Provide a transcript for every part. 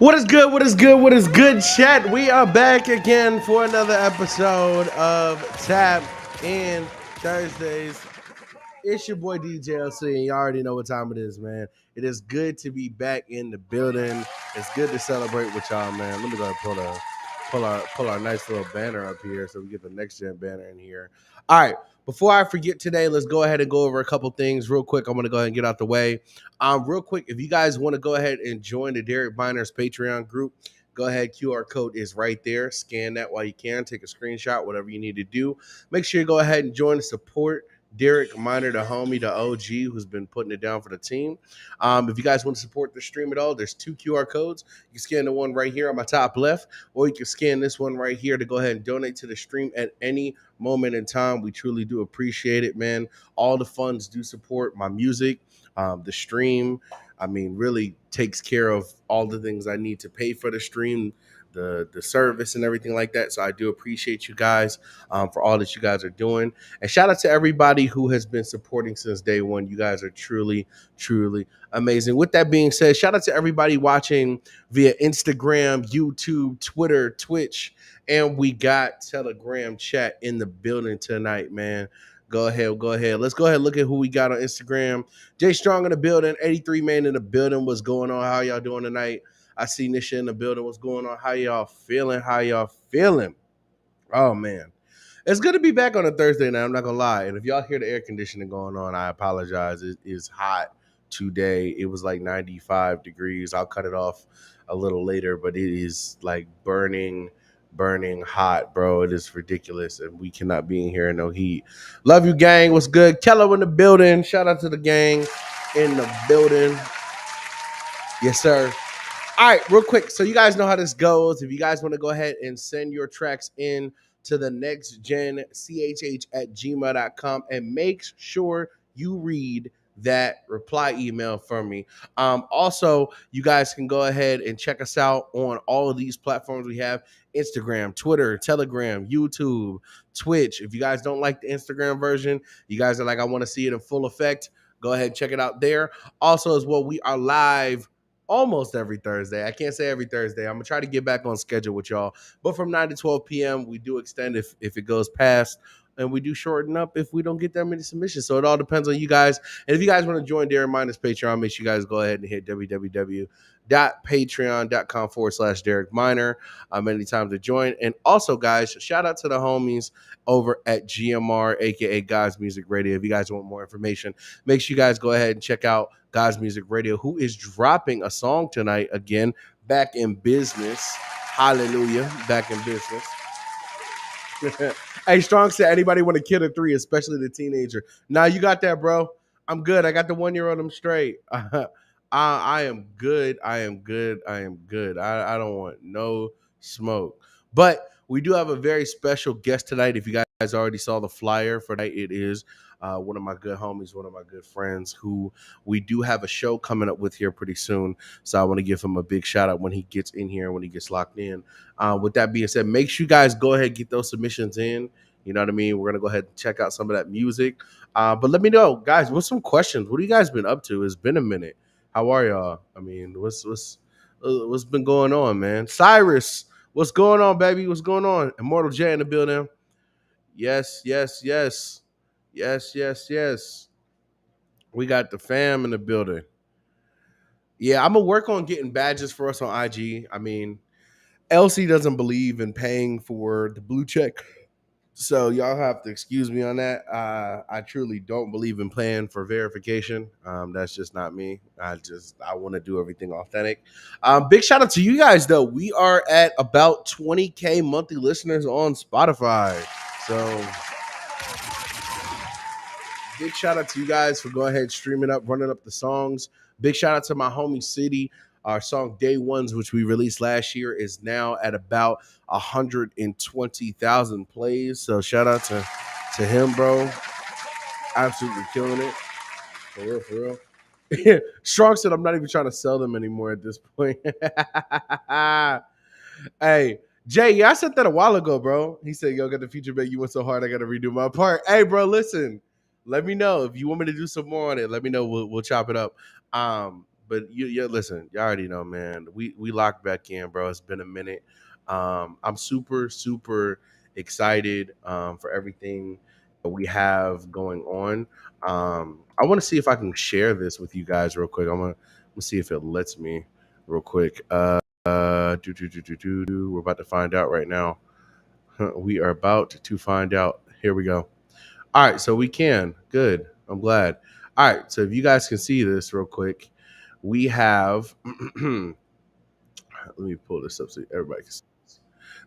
What is good? What is good? What is good, chat? We are back again for another episode of Tap In Thursdays. It's your boy DJLC, and you already know what time it is, man. It is good to be back in the building. It's good to celebrate with y'all, man. Let me go ahead and pull our nice little banner up here so we get the next gen banner in here. All right. Before I forget today, let's go ahead and go over a couple things real quick. I'm going to go ahead and get out the way. Real quick, if you guys want to go ahead and join the Derek Miners Patreon group, go ahead. QR code is right there. Scan that while you can. Take a screenshot, whatever you need to do. Make sure you go ahead and join the support. Derek Miner, the homie, the OG, who's been putting it down for the team. If you guys want to support the stream at all, there's two QR codes. You can scan the one right here on my top left, or you can scan this one right here to go ahead and donate to the stream at any moment in time. We truly do appreciate it, man. All the funds do support my music, the stream. I mean, really takes care of all the things I need to pay for the stream, the service and everything like that. So I do appreciate you guys for all that you guys are doing. And shout out to everybody who has been supporting since day one. You guys are truly, truly amazing. With that being said, shout out to everybody watching via Instagram, YouTube, Twitter, Twitch, and we got Telegram chat in the building tonight, man. Go ahead. Let's go ahead and look at who we got on Instagram. Jay Strong in the building, 83 man in the building. What's going on? How y'all doing tonight? I see Nisha in the building. What's going on? How y'all feeling? Oh, man. It's good to be back on a Thursday now. I'm not going to lie. And if y'all hear the air conditioning going on, I apologize. It is hot today. It was like 95 degrees. I'll cut it off a little later, but it is like burning hot, bro. It is ridiculous, and we cannot be in here in no heat. Love you, gang. What's good? Kello in the building. Shout out to the gang in the building. Yes, sir. All right, real quick. So you guys know how this goes. If you guys want to go ahead and send your tracks in to the nextgenchh at gmail.com and make sure you read that reply email from me. Also, you guys can go ahead and check us out on all of these platforms we have: Instagram, Twitter, Telegram, YouTube, Twitch. If you guys don't like the Instagram version, you guys are like, I want to see it in full effect, go ahead and check it out there. Also, as well, we are live almost every Thursday. I can't say every Thursday. I'm gonna try to get back on schedule with y'all. But from 9 to 12 p.m., we do extend if it goes past, and we do shorten up if we don't get that many submissions. So it all depends on you guys. And if you guys want to join Derek Miners Patreon, make sure you guys go ahead and hit www.patreon.com/Derek Miner. Many times to join. And also, guys, shout out to the homies over at GMR, aka God's Music Radio. If you guys want more information, make sure you guys go ahead and check out God's Music Radio, who is dropping a song tonight again, back in business. Hallelujah, back in business. Hey, Strong said, anybody want to kill a three, especially the teenager? Nah, you got that, bro. I'm good. I got the 1 year old. I'm straight. I am good. I am good. I don't want no smoke. But we do have a very special guest tonight. If you guys already saw the flyer for tonight, it is one of my good homies, one of my good friends who we do have a show coming up with here pretty soon. So I want to give him a big shout out when he gets in here, when he gets locked in. With that being said, make sure you guys go ahead and get those submissions in. You know what I mean? We're going to go ahead and check out some of that music. But let me know, guys, what's some questions? What have you guys been up to? It's been a minute. How are y'all? I mean, what's been going on, man? Cyrus, what's going on, baby? What's going on? Immortal J in the building. Yes. We got the fam in the building. Yeah, I'm gonna work on getting badges for us on IG. I mean, Elsie doesn't believe in paying for the blue check, so y'all have to excuse me on that. I truly don't believe in paying for verification. That's just not me. I want to do everything authentic. Big shout out to you guys though. We are at about 20K monthly listeners on Spotify. So big shout out to you guys for going ahead, streaming up, running up the songs. Big shout out to my homie City. Our song Day Ones, which we released last year, is now at about 120,000 plays. So shout out to him, bro. Absolutely killing it. For real. Strong said, I'm not even trying to sell them anymore at this point. Hey, Jay, yeah, I said that a while ago, bro. He said, yo, got the feature back. You went so hard, I got to redo my part. Hey, bro, listen. Let me know if you want me to do some more on it. Let me know. We'll chop it up. But but you listen. You already know, man. We locked back in, bro. It's been a minute. I'm super excited for everything that we have going on. I want to see if I can share this with you guys real quick. I'm gonna see if it lets me real quick. We're about to find out right now. We are about to find out. Here we go. All right, so we can. Good. I'm glad. All right, so if you guys can see this real quick, we have. Let me pull this up so everybody can see this.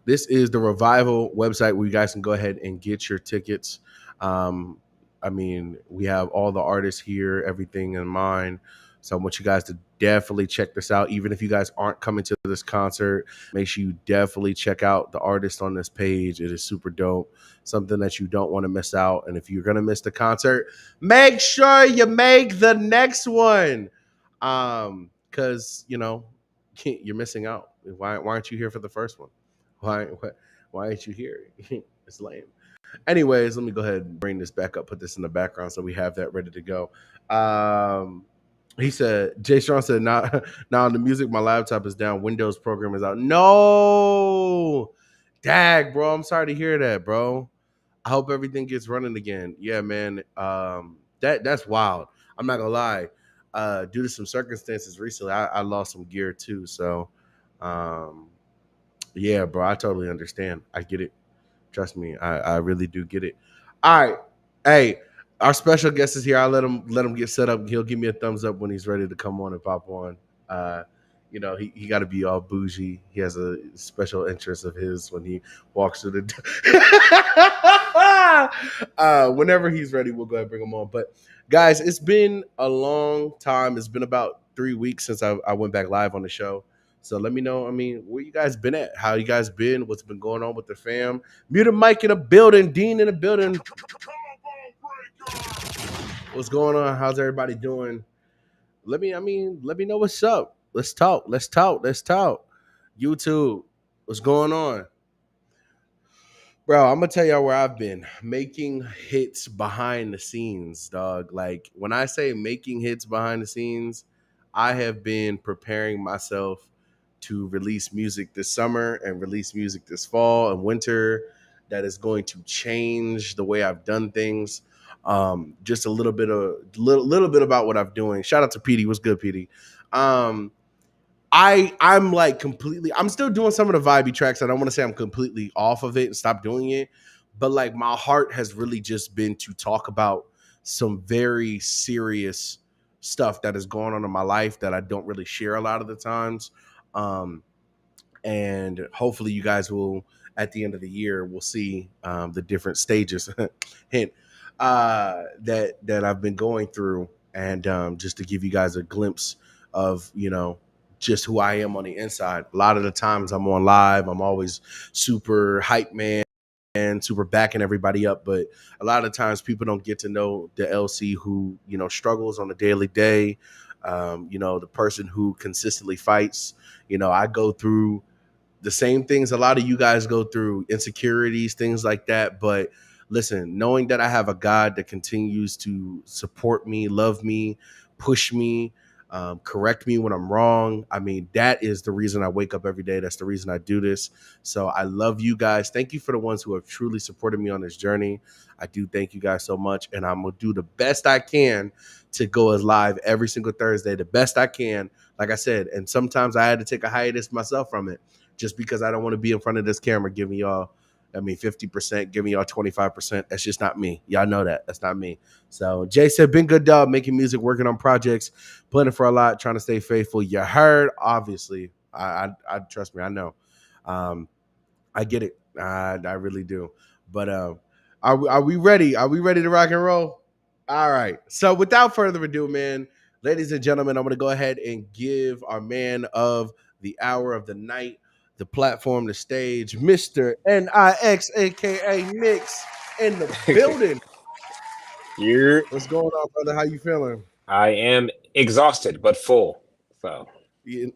This is the Revival website where you guys can go ahead and get your tickets. Um, I mean, we have all the artists here, everything in mind. So I want you guys to definitely check this out. Even if you guys aren't coming to this concert, make sure you definitely check out the artist on this page. It is super dope. Something that you don't want to miss out. And if you're gonna miss the concert, make sure you make the next one. Because you're missing out. Why aren't you here for the first one? Why aren't you here? It's lame. Anyways, let me go ahead and bring this back up, put this in the background so we have that ready to go. He said, Jay Strong said, now the music, my laptop is down. Windows program is out. No, dag, bro. I'm sorry to hear that, bro. I hope everything gets running again. Yeah, man. That's wild. I'm not gonna lie. Due to some circumstances recently, I lost some gear too. So, um, yeah, bro. I totally understand. I get it. Trust me, I really do get it. All right, hey, our special guest is here. I'll let him get set up. He'll give me a thumbs up when he's ready to come on and pop on. Uh, he got to be all bougie. He has a special interest of his when he walks through the door. Whenever he's ready, we'll go ahead and bring him on. But guys, it's been a long time. It's been about 3 weeks since I went back live on the show. So let me know. I mean, where you guys been at? How you guys been? What's been going on with the fam? Muted Mike in the building, Dean in the building. What's going on? How's everybody doing? Let me know what's up. Let's talk. Let's talk. YouTube, what's going on? Bro, I'm gonna tell y'all where I've been making hits behind the scenes, dog. Like when I say making hits behind the scenes, I have been preparing myself to release music this summer and release music this fall and winter that is going to change the way I've done things. Just a little bit about what I'm doing. Shout out to PD. What's good, PD? Um, I'm like completely. I'm still doing some of the vibey tracks. I don't want to say I'm completely off of it and stop doing it, but like my heart has really just been to talk about some very serious stuff that is going on in my life that I don't really share a lot of the times. Um, and hopefully you guys will at the end of the year we'll see the different stages hint that I've been going through, and just to give you guys a glimpse of just who I am on the inside. A lot of the times I'm on live, I'm always super hype man and super backing everybody up, but a lot of times people don't get to know the LC who struggles on a daily day. The person who consistently fights. I go through the same things a lot of you guys go through, insecurities, things like that. But listen, knowing that I have a God that continues to support me, love me, push me, correct me when I'm wrong. I mean, that is the reason I wake up every day. That's the reason I do this. So I love you guys. Thank you for the ones who have truly supported me on this journey. I do thank you guys so much. And I'm going to do the best I can to go as live every single Thursday, the best I can. Like I said, and sometimes I had to take a hiatus myself from it just because I don't want to be in front of this camera giving y'all, 50%, giving y'all 25%. That's just not me. Y'all know that. That's not me. So Jay said, been good dog, making music, working on projects, planning for a lot, trying to stay faithful. You heard, obviously. I trust me, I know. I get it. I really do. But are we ready? Are we ready to rock and roll? All right. So without further ado, man, ladies and gentlemen, I'm going to go ahead and give our man of the hour of the night, the platform, the stage, Mr. NIX, aka Mix, in the building. You're, What's going on, brother? How you feeling? I am exhausted but full. So You-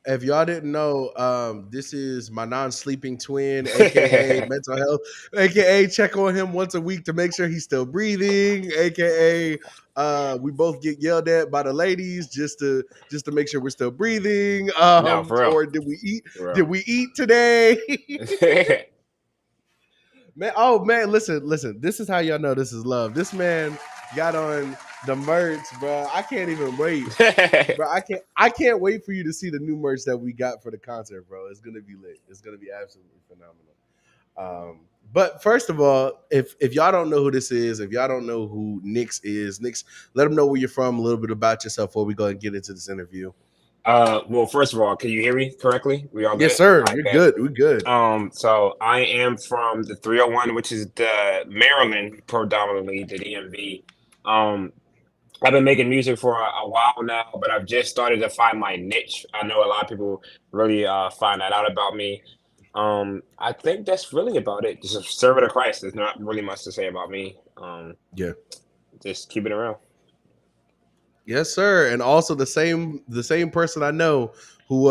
if y'all didn't know, this is my non-sleeping twin, aka mental health, aka check on him once a week to make sure he's still breathing, aka we both get yelled at by the ladies just to make sure we're still breathing. No, for real. Or did we eat? For Did we eat today? real. Man, oh man, listen. This is how y'all know this is love. This man got on the merch, bro. I can't even wait. Bro, I can't wait for you to see the new merch that we got for the concert, bro. It's gonna be lit. It's gonna be absolutely phenomenal. But first of all, if y'all don't know who this is, if y'all don't know who Nix is, Nix, let them know where you're from, a little bit about yourself before we go and get into this interview. Well, first of all, can you hear me correctly? We all Yes, good? sir. I You're bet. good. We're good. So I am from the 301, which is the Maryland, predominantly the DMV. I've been making music for a while now, but I've just started to find my niche. I know a lot of people really find that out about me. I think that's really about it. Just a servant of Christ. There's not really much to say about me. Yeah. Just keep it around. Yes, sir. And also the same person I know who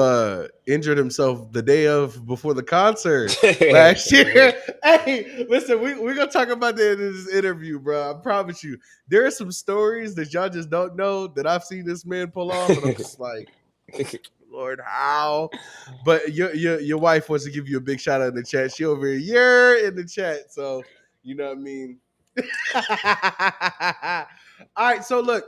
injured himself the day of before the concert last year. Hey, listen, we're gonna talk about that in this interview, bro. I promise you. There are some stories that y'all just don't know that I've seen this man pull off, and I'm just like, Lord, how? But your wife wants to give you a big shout out in the chat. She over here, you're in the chat. So you know what I mean. All right, so look,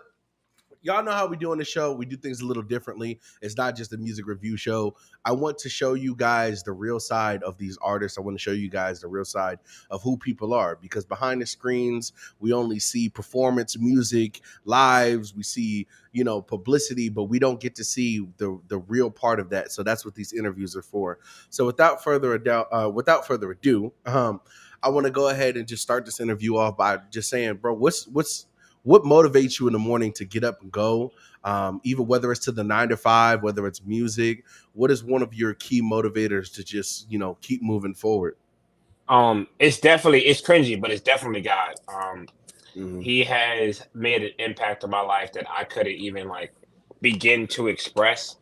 y'all know how we do on the show. We do things a little differently. It's not just a music review show. I want to show you guys the real side of these artists. I want to show you guys the real side of who people are, because behind the screens, we only see performance, music, lives. We see, publicity, but we don't get to see the real part of that. So that's what these interviews are for. So without further ado, I want to go ahead and just start this interview off by just saying, bro, what motivates you in the morning to get up and go? Even whether it's to the 9 to 5, whether it's music, what is one of your key motivators to just, keep moving forward? It's cringy, but it's definitely God. Mm-hmm. He has made an impact on my life that I couldn't even begin to express.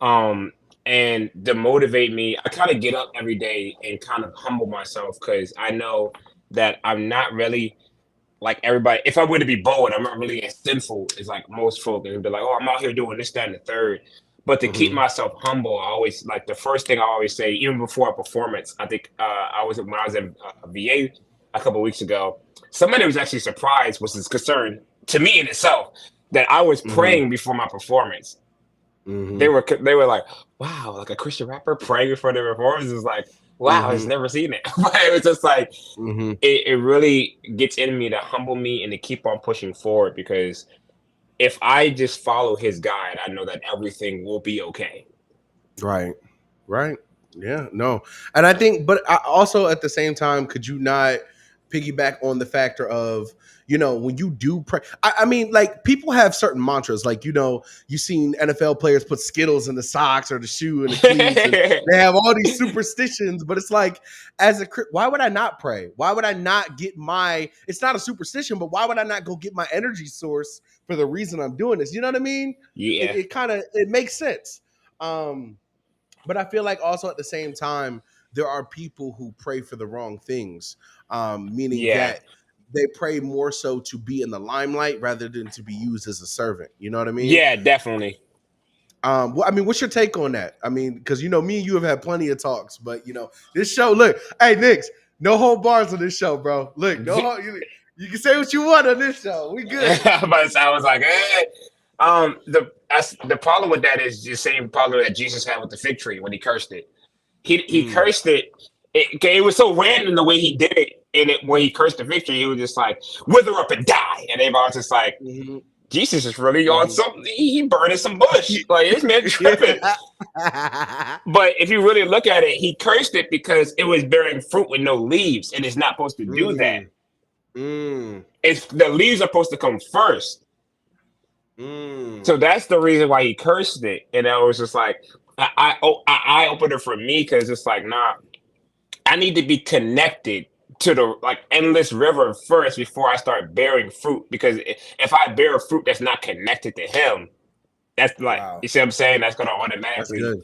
Um, and to motivate me, I kind of get up every day and kind of humble myself because I know that I'm not really like everybody. If I were to be bold, I'm not really as sinful as like most folk and be like, oh, I'm out here doing this, that, and the third. But to keep Mm-hmm. myself humble, I always like the first thing I always say, even before a performance. I think when I was in VA a couple of weeks ago, somebody was actually surprised, was his concern to me in itself, that I was Mm-hmm. praying before my performance. Mm-hmm. They were like, wow, like a Christian rapper praying before their performance is like, wow, I've Mm-hmm. never seen it. But it was just like Mm-hmm. it really gets in me to humble me and to keep on pushing forward, because if I just follow his guide, I know that everything will be okay. Right. Right. Yeah. No. And I think, but I also at the same time, could you not piggyback on the factor of, when you do pray? I mean, like people have certain mantras, like, you've seen NFL players put Skittles in the socks or the shoe and the cleats, and they have all these superstitions. But it's like, why would I not pray? Why would I not get it's not a superstition, but why would I not go get my energy source for the reason I'm doing this? You know what I mean? Yeah. It kind of, it makes sense. But I feel like also at the same time, there are people who pray for the wrong things, meaning Yeah. that they pray more so to be in the limelight rather than to be used as a servant. You know what I mean? Yeah, definitely. Well, I mean, what's your take on that? I mean, because me and you have had plenty of talks, but this show. Look, hey, Nix, no hold bars on this show, bro. Look, you can say what you want on this show. We good. But I was like, the problem with that is the same problem that Jesus had with the fig tree when he cursed it. He cursed it. It was so random the way he did it. And when he cursed the fig tree, he was just like, wither up and die. And everybody was just like, Mm-hmm. Jesus is really on something. He burning some bush. Like, this man tripping. But if you really look at it, he cursed it because it was bearing fruit with no leaves. And it's not supposed to do that. It's the leaves are supposed to come first. So that's the reason why he cursed it. And I was just like, I opened it for me, because it's like, nah, I need to be connected to the endless river first before I start bearing fruit. Because if I bear fruit that's not connected to him, That's like, Wow. you see what I'm saying? That's gonna That's automatically good.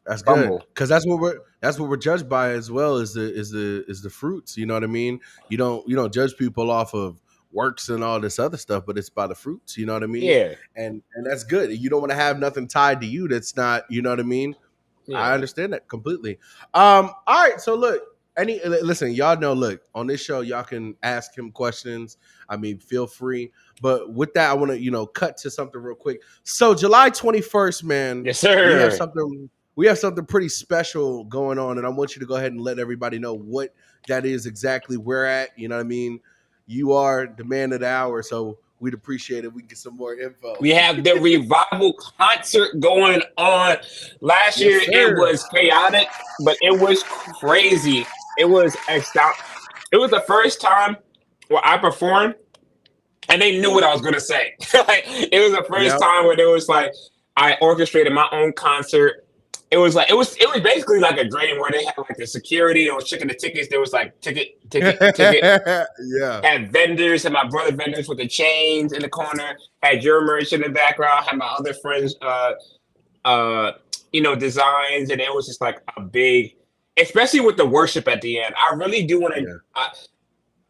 That's good fumble. because that's what we're judged by as well is the fruits. You know what I mean? You don't judge people off of works and all this other stuff, but it's by the fruits. You know what I mean? Yeah, And that's good. You don't want to have nothing tied to you that's not. You know what I mean? I yeah. understand that completely. All right. So look, listen, y'all know. Look on this show, y'all can ask him questions. I mean, feel free. But with that, I want to cut to something real quick. So July 21st, man, Yes, we have sir. something. We have something pretty special going on, and I want you to go ahead and let everybody know what that is exactly. Where at? You know what I mean? You are the man of the hour, so we'd appreciate it. We can get some more info. We have the revival concert going on. Last Yes, year it sir. was chaotic, but it was crazy. It was it was the first time where I performed and they knew what I was gonna say. Like, it was the first Yep. time where there was like I orchestrated my own concert. It was like it was basically like a dream where they had like the security that was checking the tickets. There was like ticket. Yeah. Had vendors, had my brother vendors with the chains in the corner, had your merch in the background, had my other friends uh designs, and it was just like a big, especially with the worship at the end. I really do want to Yeah.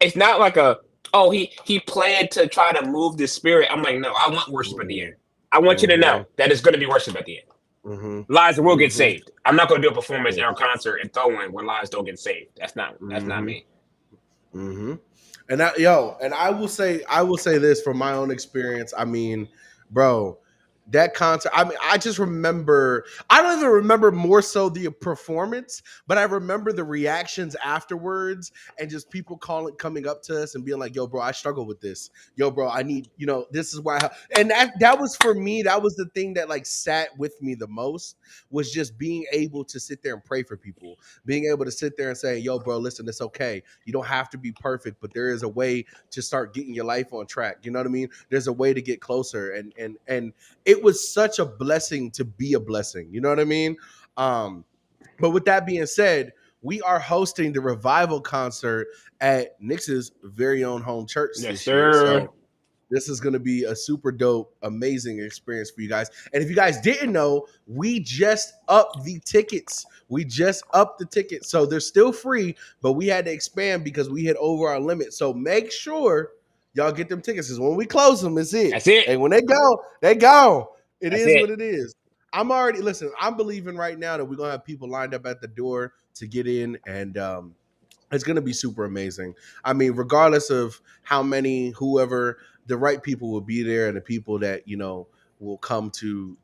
it's not like a, oh, he planned to try to move the spirit. I'm like, no, I want worship at the end. I want you to know that it's going to be worship at the end. Mm-hmm. Lives will get Mm-hmm. saved. I'm not going to do a performance in a concert and throw in when lives don't get saved. That's not me. Mm-hmm. And I will say this from my own experience. I mean, bro, that concert. I mean, I just remember. I don't even remember more so the performance, but I remember the reactions afterwards, and just people coming up to us and being like, "Yo, bro, I struggle with this. Yo, bro, I need, this is why." And that was for me. That was the thing that like sat with me the most, was just being able to sit there and pray for people, being able to sit there and say, "Yo, bro, listen, it's okay. You don't have to be perfect, but there is a way to start getting your life on track." You know what I mean? There's a way to get closer, and it was such a blessing to be a blessing. You know what I mean? But with that being said, we are hosting the revival concert at Nix's very own home church Yes, this year. sir. So this is going to be a super dope, amazing experience for you guys. And if you guys didn't know, we just upped the tickets. We just upped the tickets. So they're still free, but we had to expand because we hit over our limit. So make sure y'all get them tickets, because when we close them, it's it. That's it. And when they go, they go. That's Is it. what it is. I'm believing right now that we're going to have people lined up at the door to get in, and it's going to be super amazing. I mean, regardless of how many, whoever, the right people will be there, and the people that will come to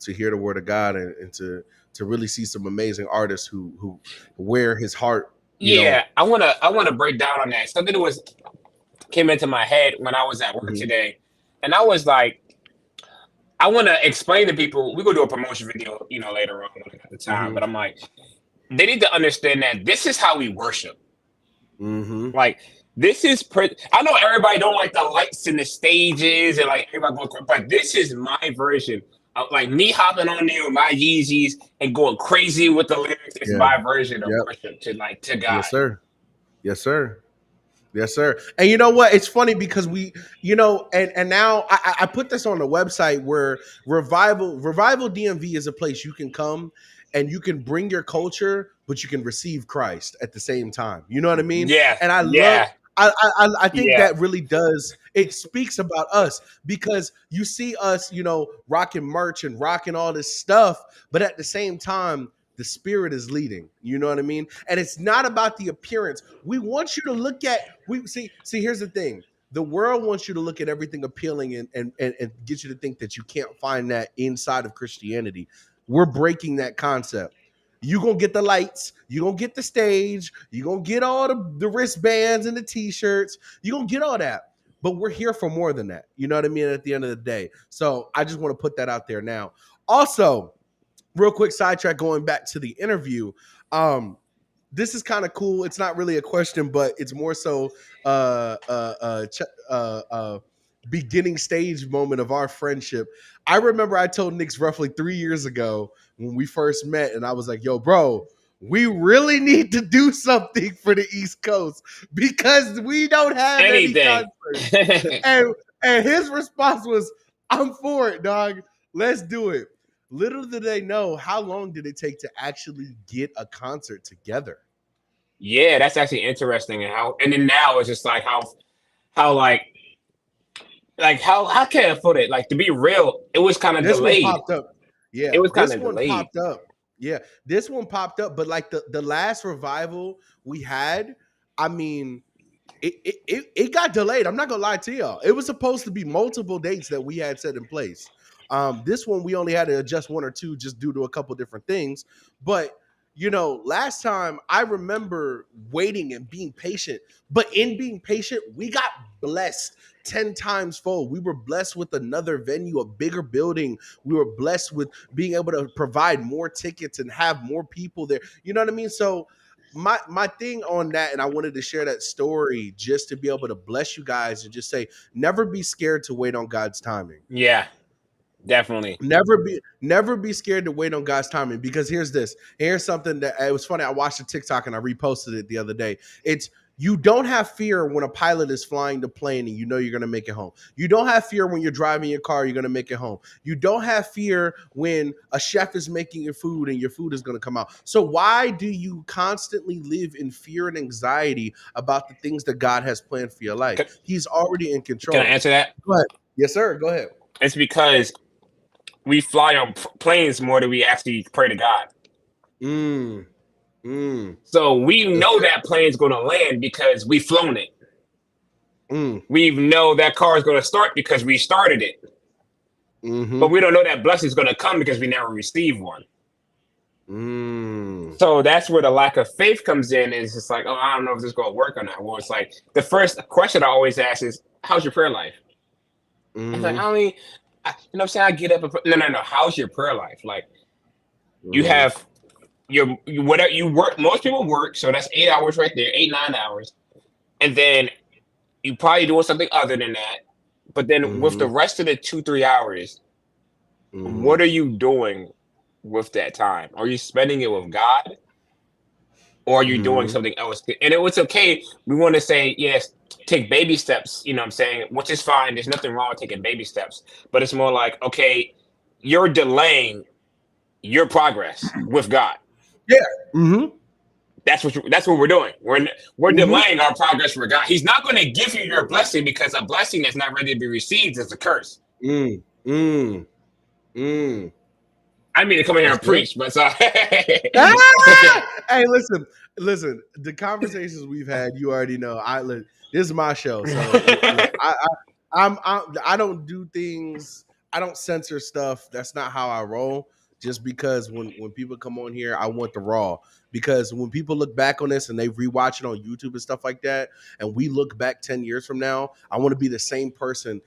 hear the word of God, and to really see some amazing artists who wear his heart. Yeah, I wanna break down on that. Something that was came into my head when I was at work Mhm, today, and I was like, I want to explain to people. We go do a promotion video, later on when I got the time. mhm, But I'm like, they need to understand that this is how we worship. mhm. Like, this is I know everybody don't like the lights and the stages and like everybody going, but this is my version of like me hopping on there with my Yeezys and going crazy with the lyrics. It's Yeah. my version of Yep. worship to God. Yes, sir. Yes, sir. Yes, sir. And you know what? It's funny because and now I put this on the website where Revival DMV is a place you can come and you can bring your culture, but you can receive Christ at the same time. You know what I mean? Yeah, And I love. yeah, I think yeah. that really does. It speaks about us because you see us, rocking merch and rocking all this stuff, but at the same time, the spirit is leading. You know what I mean? And it's not about the appearance. We want you to look at we see. Here's the thing. The world wants you to look at everything appealing and get you to think that you can't find that inside of Christianity. We're breaking that concept. You gonna get the lights, you gonna get the stage, you gonna get all the wristbands and the t-shirts, you gonna get all that. But we're here for more than that. You know what I mean? At the end of the day. So I just want to put that out there now. Also, real quick sidetrack going back to the interview. This is kind of cool. It's not really a question, but it's more so beginning stage moment of our friendship. I remember I told Nick's roughly 3 years ago when we first met, and I was like, "Yo, bro, we really need to do something for the East Coast because we don't have any Anything. concerts." And his response was, "I'm for it, dog. Let's do it. Little did they know, how long did it take to actually get a concert together? Yeah, that's actually interesting. And then now it's just like how how can I put it? Like, to be real, it was kind of This one delayed. popped up. It Yeah, was kind this of one delayed. popped up. Yeah, this one popped up. But like the last revival we had, I mean, it got delayed. I'm not gonna lie to y'all. It was supposed to be multiple dates that we had set in place. This one we only had to adjust one or two just due to a couple different things. But last time I remember waiting and being patient. But in being patient, we got blessed 10 times fold. We were blessed with another venue, a bigger building. We were blessed with being able to provide more tickets and have more people there. You know what I mean? So my thing on that, and I wanted to share that story just to be able to bless you guys and just say, never be scared to wait on God's timing. Yeah, definitely. Never be scared to wait on God's timing, because here's something that it was funny. I watched a TikTok and I reposted it the other day. It's, you don't have fear when a pilot is flying the plane and you know you're going to make it home. You don't have fear when you're driving your car, you're going to make it home. You don't have fear when a chef is making your food and your food is going to come out. So why do you constantly live in fear and anxiety about the things that God has planned for your life? He's already in control. Can I answer that? Go ahead. Yes, sir. Go ahead. It's because we fly on planes more than we actually pray to God. So we know that plane's going to land because we've flown it. We know that car is going to start because we started it. But we don't know that blessing is going to come because we never received one. So that's where the lack of faith comes in. Is just like, oh, I don't know if this is going to work or not. Well, it's like the first question I always ask is, how's your prayer life? It's like, you know what I'm saying? I get up. No. How's your prayer life? Like, you have whatever you work. Most people work, so that's 8 hours right there, 8-9 hours, and then you probably doing something other than that. But then with the rest of the 2-3 hours, what are you doing with that time? Are you spending it with God, or are you doing something else? And it's okay. We want to say, yes, take baby steps, you know what I'm saying, which is fine. There's nothing wrong with taking baby steps, but it's more like, okay, you're delaying your progress with God. Yeah. That's what we're doing. We're delaying our progress with God. He's not going to give you your blessing, because a blessing that's not ready to be received is a curse. I mean to come in here and preach, but hey, listen. The conversations we've had, you already know. This is my show, so I don't do things. I don't censor stuff. That's not how I roll. Just because when people come on here, I want the raw. Because when people look back on this and they rewatch it on YouTube and stuff like that, and we look back 10 years from now, I want to be the same person.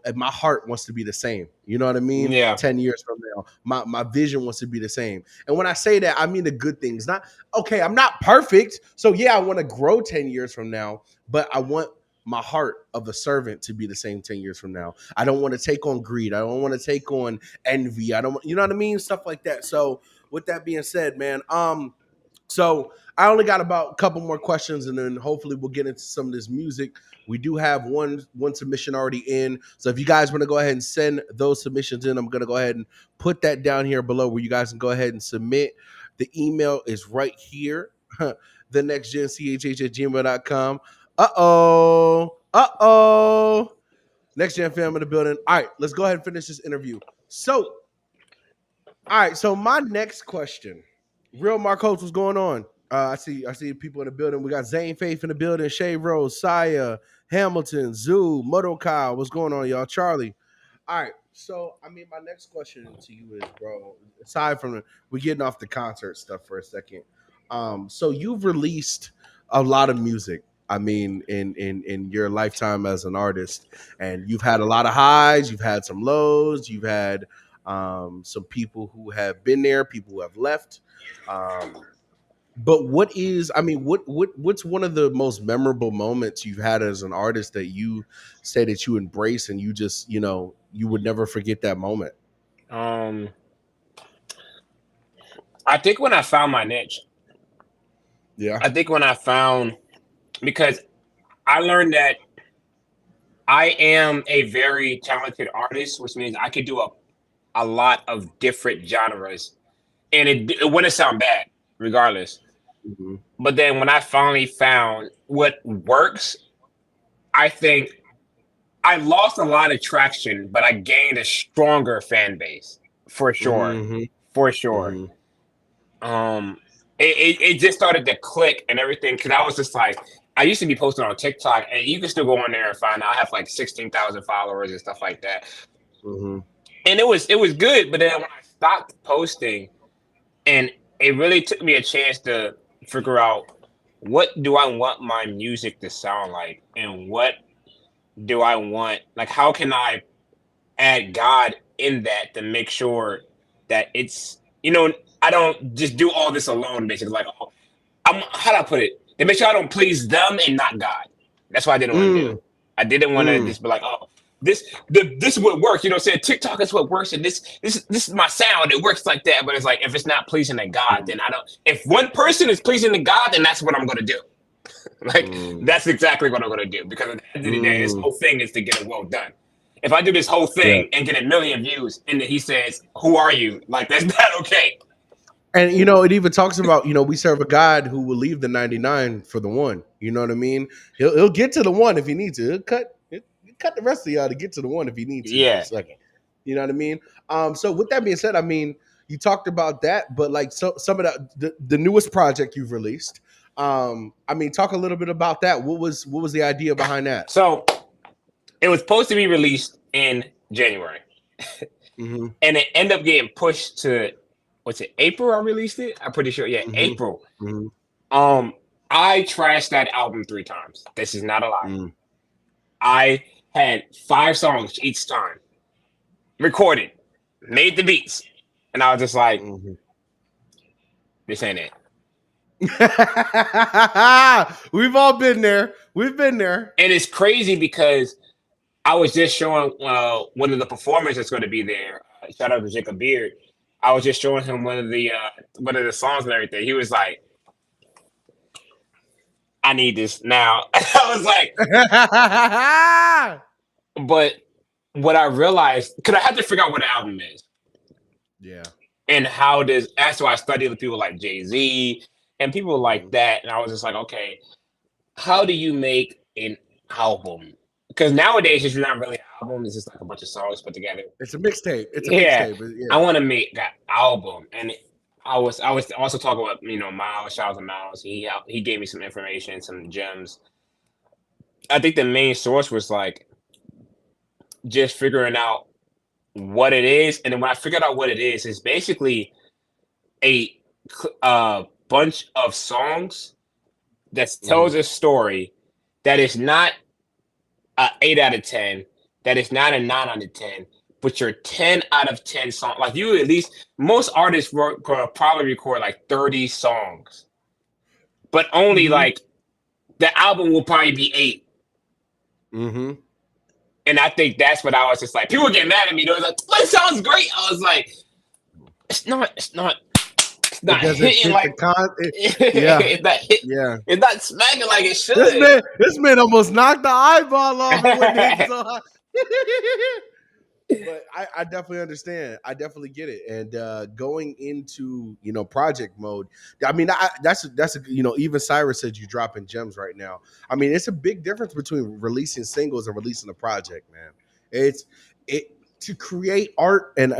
And my heart wants to be the same. You know what I mean? Yeah. 10 years from now, my vision wants to be the same. And when I say that, I mean the good things. Not, okay, I'm not perfect. So yeah, I want to grow 10 years from now, but I want my heart of a servant to be the same 10 years from now. I don't want to take on greed. I don't want to take on envy. I don't, you know what I mean? Stuff like that. So with that being said, man, so I only got about a couple more questions, and then hopefully we'll get into some of this music. We do have one submission already in. So if you guys want to go ahead and send those submissions in, I'm going to go ahead and put that down here below where you guys can go ahead and submit. The email is right here, thenextgenchh@gmail.com. Next Gen fam in the building. All right, let's go ahead and finish this interview. So, all right, so my next question. Real Marcos, what's going on? I see people in the building. We got Zane Faith in the building, Shay Rose, Saya, Hamilton, Zoo, Moto Kyle. What's going on, y'all? Charlie. All right. So, I mean, my next question to you is, bro, aside from we're getting off the concert stuff for a second. So you've released a lot of music. I mean, in your lifetime as an artist, and you've had a lot of highs, you've had some lows, you've had some people who have been there, people who have left. But what's one of the most memorable moments you've had as an artist that you say that you embrace and you just, you would never forget that moment? I think when I found my niche. Yeah. I think when I found, because I learned that I am a very talented artist, which means I could do a lot of different genres, and it wouldn't sound bad regardless. Mm-hmm. But then when I finally found what works, I think I lost a lot of traction, but I gained a stronger fan base for sure, Mm-hmm. for sure. Mm-hmm. Um, it just started to click and everything because I was just like, I used to be posting on TikTok, and you can still go on there and find out I have like 16,000 followers and stuff like that. Mm-hmm. And it was good, but then when I stopped posting, and it really took me a chance to figure out what do I want my music to sound like, and what do I want, like, how can I add God in that to make sure that it's, I don't just do all this alone, basically. Like, oh, how do I put it? To make sure I don't please them and not God. That's what I didn't want to do. I didn't want to just be like, oh, this is what works. Saying TikTok is what works, and this is my sound. It works like that. But it's like, if it's not pleasing to God, then I don't. If one person is pleasing to God, then that's what I'm going to do. Like, that's exactly what I'm going to do, because at the end of the day, this whole thing is to get it well done. If I do this whole thing and get a million views, and then he says, "Who are you?" Like, that's not okay. And it even talks about, we serve a God who will leave the 99 for the one. You know what I mean? He'll get to the one if he needs to. He'll cut the rest of y'all to get to the one if he needs to for a Yeah. second. You know what I mean? So with that being said, I mean, you talked about that, but like, so some of the newest project you've released. I mean, talk a little bit about that. What was the idea behind that? So it was supposed to be released in January, Mm-hmm. and it ended up getting pushed to, what's it, April? I released it. I'm pretty sure. Yeah, Mm-hmm. April. Mm-hmm. I trashed that album 3 times. This is not a lie. Mm-hmm. I had 5 songs each time recorded, made the beats, and I was just like, this ain't it. We've all been there. We've been there. And it's crazy because I was just showing one of the performers that's going to be there. Shout out to Jacob Beard. I was just showing him one of the songs and everything. He was like, "I need this now." I was like, but what I realized, because I had to figure out what an album is. Yeah. And that's why I studied with people like Jay-Z and people like that. And I was just like, okay, how do you make an album? Because nowadays it's not really an album, it's just like a bunch of songs put together. It's a mixtape. Mixtape. Yeah. I want to make that album. And I was also talking about, Miles, shout out to Miles. He gave me some information, some gems. I think the main source was like just figuring out what it is. And then when I figured out what it is, it's basically a bunch of songs that tells a story that is not an 8 out of 10, that is not a 9 out of 10, but your 10 out of 10 song. Like, you at least, most artists probably record like 30 songs, but only like the album will probably be 8. Mm-hmm. And I think that's what I was just like, people get mad at me. They was like, "That sounds great." I was like, it's not hitting like it's not smacking like it should. This man almost knocked the eyeball off it when it hit so high. But I definitely understand. I definitely get it. And going into project mode, I mean, that's even Cyrus said you dropping gems right now. I mean, it's a big difference between releasing singles and releasing a project, man. It's to create art and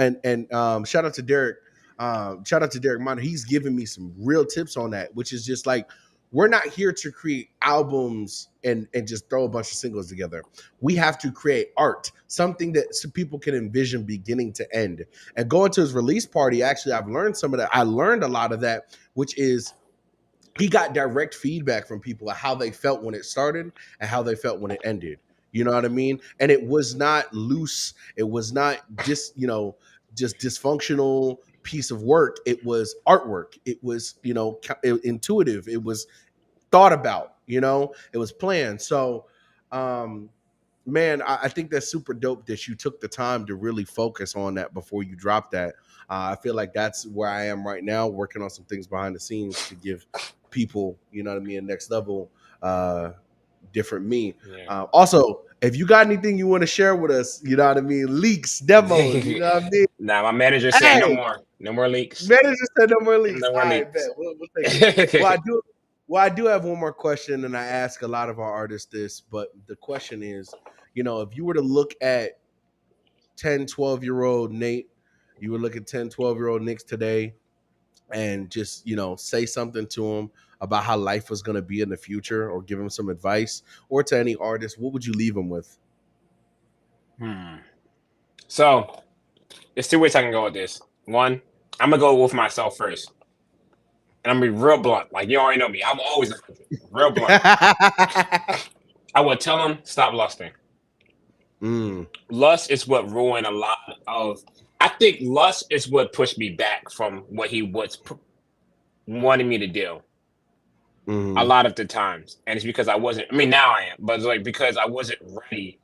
shout out to Derek. Shout out to Derek Miner. He's giving me some real tips on that, which is just like, we're not here to create albums and just throw a bunch of singles together. We have to create art, something that so people can envision beginning to end. And going to his release party, actually, I've learned some of that. I learned a lot of that, which is he got direct feedback from people of how they felt when it started and how they felt when it ended. You know what I mean? And it was not loose. It was not just dysfunctional piece of work. It was artwork. It was intuitive. It was thought about. It was planned. So man, I think that's super dope that you took the time to really focus on that before you dropped that. I feel like that's where I am right now, working on some things behind the scenes to give people, next level different me. Also, If you got anything you want to share with us, you know what I mean, leaks, demos, you know what I mean. Nah, my manager said Hey, no more leaks. manager said no more leaks. No more I leaks. bet we'll take it. Well, I do have one more question, and I ask a lot of our artists this, but the question is, if you were to look at 10, 12-year-old Nate, you would look at 10, 12-year-old Nick today and just, say something to him about how life was going to be in the future or give him some advice, or to any artist, what would you leave him with? So there's two ways I can go with this. One, I'm going to go with myself first. And I'm going to be real blunt. Like, you already know me. I'm always real blunt. I would tell him, stop lusting. Lust is what ruined a lot of... I think lust is what pushed me back from what he was wanting me to do. A lot of the times. And it's because I wasn't... I mean, now I am. But it's like because I wasn't ready.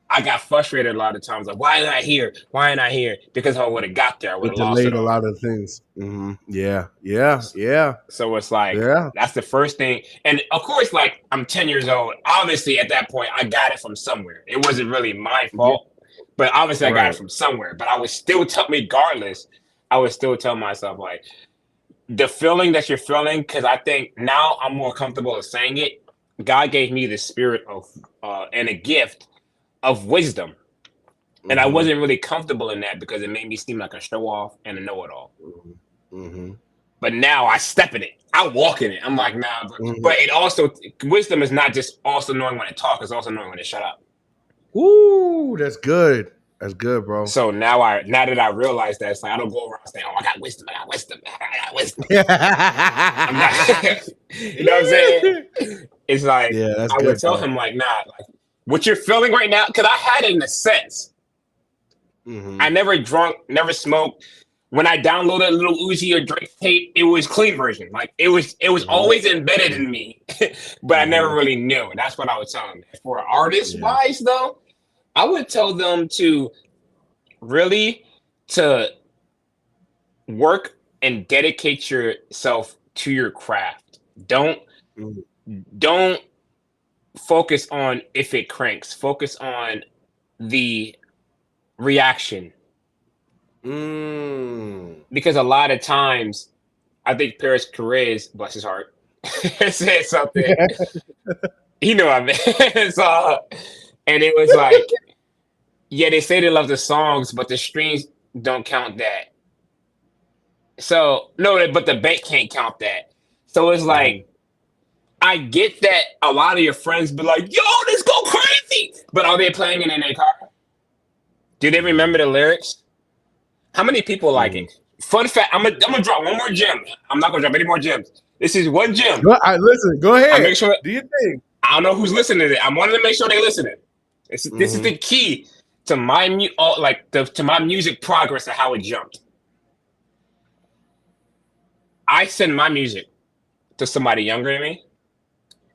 I got frustrated a lot of times. Like, why am I here? Why am I here? Because if I would have got there, I would have lost it all. A lot of things. Yeah. So it's like, that's the first thing. And of course, like, I'm 10 years old. Obviously, at that point, I got it from somewhere. It wasn't really my fault. But obviously, I got it from somewhere. But I would still regardless, I would still tell myself, like, the feeling that you're feeling, because I think now I'm more comfortable with saying it. God gave me the spirit of and a gift of wisdom. And I wasn't really comfortable in that because it made me seem like a show off and a know-it-all. But now I step in it. I walk in it. I'm like, nah. But it also, wisdom is not just also knowing when to talk, it's also knowing when to shut up. Ooh, that's good. That's good, bro. So now that I realize that, it's like I don't go around saying, oh, I got wisdom. I'm not, you know what I'm saying? It's like, I would tell him, like, nah, like, what you're feeling right now, because I had it in a sense. I never drunk, never smoked. When I downloaded a little Uzi or Drake tape, it was clean version. Like it was always embedded in me, but I never really knew. And that's what I was telling them. For artist wise, though, I would tell them to really work and dedicate yourself to your craft. Don't focus on if it cranks. Focus on the reaction. Because a lot of times, I think Paris Perez, bless his heart, said something. You know what I mean? So, and it was like, yeah, they say they love the songs, but the streams don't count that. So, no, but the bank can't count that. So it's like, I get that a lot of your friends be like, yo, this go crazy. But are they playing it in their car? Do they remember the lyrics? How many people like it? Fun fact, I'm gonna drop one more gem. I'm not gonna drop any more gems. This is one gem. Listen, go ahead. I make sure. Do you think? I don't know who's listening to it. I wanted to make sure they listening. This is the key to my to my music progress and how it jumped. I send my music to somebody younger than me,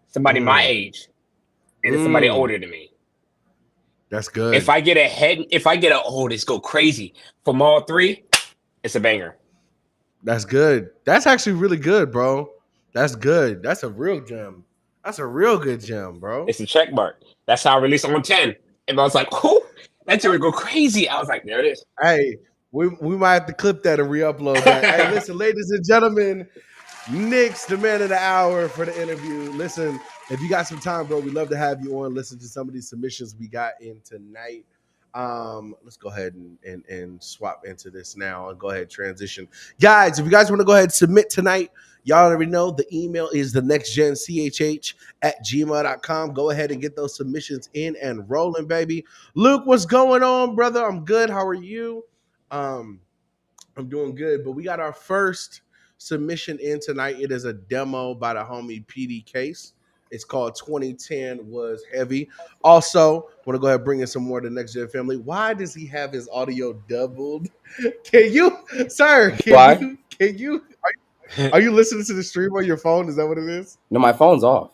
somebody my age, and somebody older than me. That's good. If I get this go crazy from all three, it's a banger. That's good. That's actually really good, bro. That's good. That's a real gem. That's a real good gem, bro. It's a check mark. That's how I released on 10. And I was like, oh, that would go crazy. I was like, there it is. Hey, we might have to clip that and re-upload that. Hey, listen, ladies and gentlemen, Nick's the man of the hour for the interview. Listen, if you got some time, bro, we'd love to have you on. Listen to some of these submissions we got in tonight. Let's go ahead and swap into this now and go ahead and transition. Guys, if you guys want to go ahead and submit tonight, y'all already know the email is thenextgenchh@gmail.com. Go ahead and get those submissions in and rolling, baby. Luke, what's going on, brother? I'm good. How are you? I'm doing good, but we got our first submission in tonight. It is a demo by the homie PD Case. It's called 2010 Was Heavy. Also, want to go ahead and bring in some more to the Next Gen family. Why does he have his audio doubled? Can you, sir? Are you listening to the stream on your phone? Is that what it is? No, my phone's off.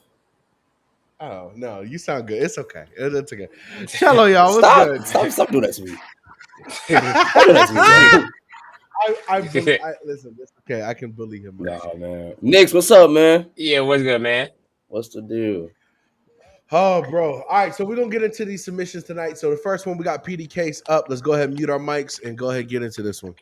Oh no, you sound good. It's okay. It's okay. Hello, y'all. What's good? Stop doing that to me. Don't do that to me, listen, it's okay. I can bully him. Nah, man. Nix, what's up, man? Yeah, what's good, man? What's the deal? Oh, bro. All right, so we're going to get into these submissions tonight. So the first one, we got PD Case up. Let's go ahead and mute our mics and go ahead and get into this one.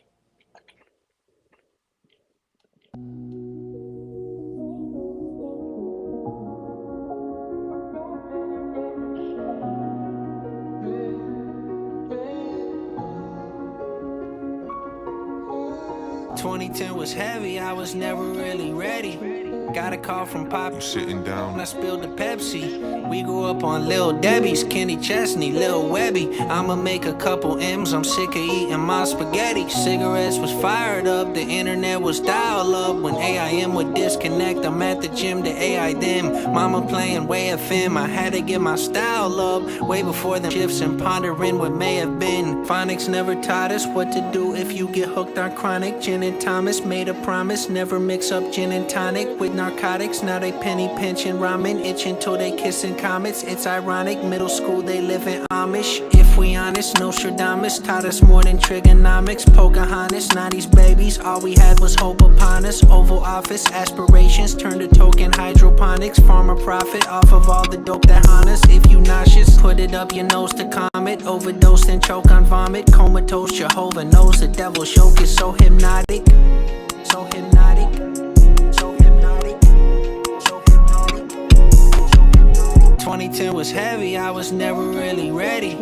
"2010 was heavy, I was never really ready. Got a call from Pop, sitting down. I spilled the Pepsi. We grew up on Lil Debbie's, Kenny Chesney, Lil Webby. I'ma make a couple M's, I'm sick of eating my spaghetti. Cigarettes was fired up, the internet was dial up. When AIM would disconnect, I'm at the gym to AI them. Mama playing Way FM, I had to get my style up. Way before them shifts and pondering what may have been. Phonics never taught us what to do if you get hooked on chronic. Gin and Thomas made a promise, never mix up gin and tonic with narcotics. Now they penny pinching ramen, itching till they kissing comets. It's ironic, middle school they live in Amish. If we honest, Nostradamus taught us more than trigonomics. Pocahontas, 90s babies, all we had was hope upon us. Oval Office aspirations turned to token hydroponics. Farmer profit off of all the dope that haunt us. If you nauseous, put it up your nose to comet. Overdose and choke on vomit. Comatose, Jehovah knows the devil's yoke is so hypnotic. So hypnotic. 2010 was heavy, I was never really ready.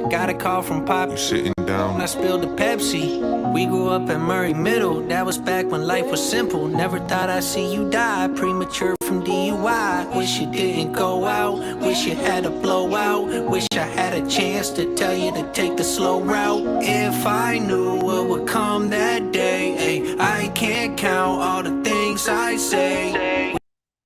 Got a call from Pop, sitting down. I spilled the Pepsi. We grew up in Murray Middle, that was back when life was simple. Never thought I'd see you die, premature from DUI. Wish you didn't go out, wish you had a blowout. Wish I had a chance to tell you to take the slow route. If I knew what would come that day, ay, I can't count all the things I say.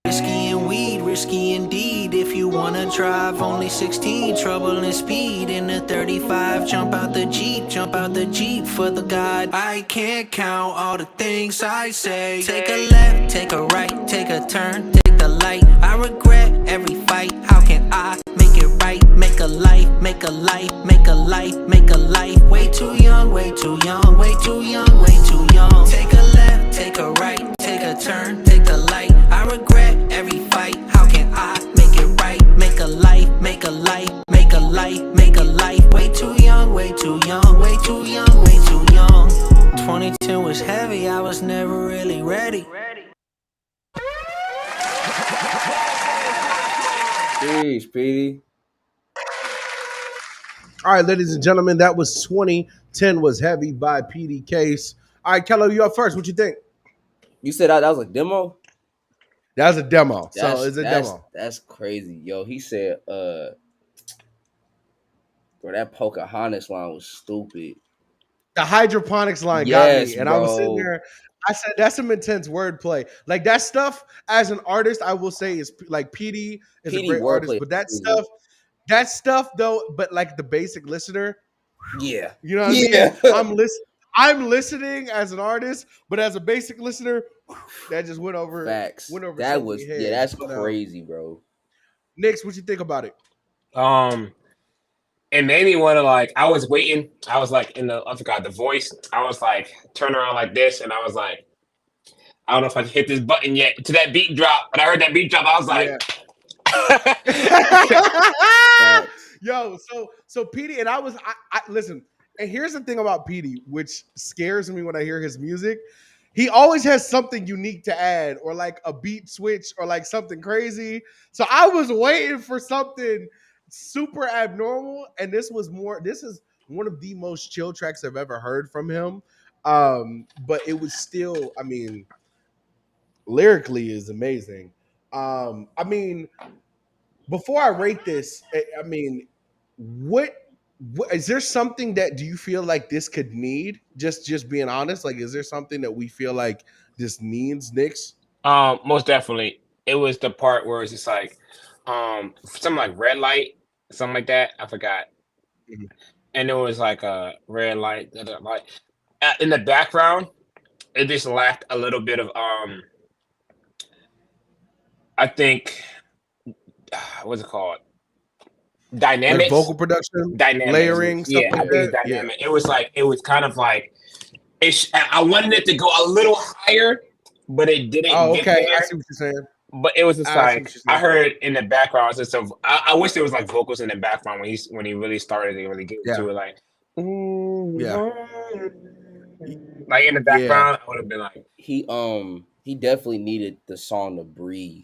Whiskey and weed, risky indeed. If you wanna drive, only 16, trouble and speed. In the 35, jump out the Jeep for the God. I can't count all the things I say. Take a left, take a right, take a turn, take the light. I regret every fight, how can I make it right? Make a life, make a life, make a life, make a life. Way too young, way too young, way too young, way too young. Take a left, take a right, take a turn, take the light. I regret every fight, how can I make it right? Make a life, make a life, make a life, make a life. Way too young, way too young, way too young, way too young. 2010 was heavy, I was never really ready. Jeez, Petey. All right, ladies and gentlemen, that was 2010 was heavy by PD Case. All right, Kello, you up first. What you think? You said that was a demo? That was a demo. So it's a demo. That's crazy. Yo, he said, bro, that Pocahontas line was stupid. The hydroponics line got me. And I was sitting there, I said, that's some intense wordplay. Like that stuff as an artist, I will say is like PD is a great artist, but that stuff though, but like the basic listener, yeah. You know what I mean? I'm listening as an artist, but as a basic listener, that just went over. Facts. Went over. That was that's crazy, bro. Nix, what you think about it? It made me want to I was waiting. I was like I forgot the voice. I was like turn around like this, and I was like, I don't know if I can hit this button yet to that beat drop. But I heard that beat drop. I was like, Yo, so PD and I listen. And here's the thing about PD, which scares me when I hear his music. He always has something unique to add, or like a beat switch, or like something crazy. So I was waiting for something super abnormal, and this is one of the most chill tracks I've ever heard from him. But it was still, I mean, lyrically is amazing. I mean, before I rate this, I mean, what is there something that do you feel like this could need? Just being honest, like, is there something that we feel like this needs, Nix? Most definitely. It was the part where it's just like, something like red light, something like that. I forgot. Mm-hmm. And it was like a red light, like in the background. It just lacked a little bit of I think what's it called? Dynamics, like vocal production, dynamics, layering, stuff like that. Dynamic. Yeah. It was kind of like I wanted it to go a little higher, but it didn't. Oh, okay. I see what you're saying. But it was just I see like what you're I saying. heard in the background. Just of, I wish there was like vocals in the background when he really started and really get into it. Like, Yeah. like in the Yeah. background, I would have been like, he definitely needed the song to breathe.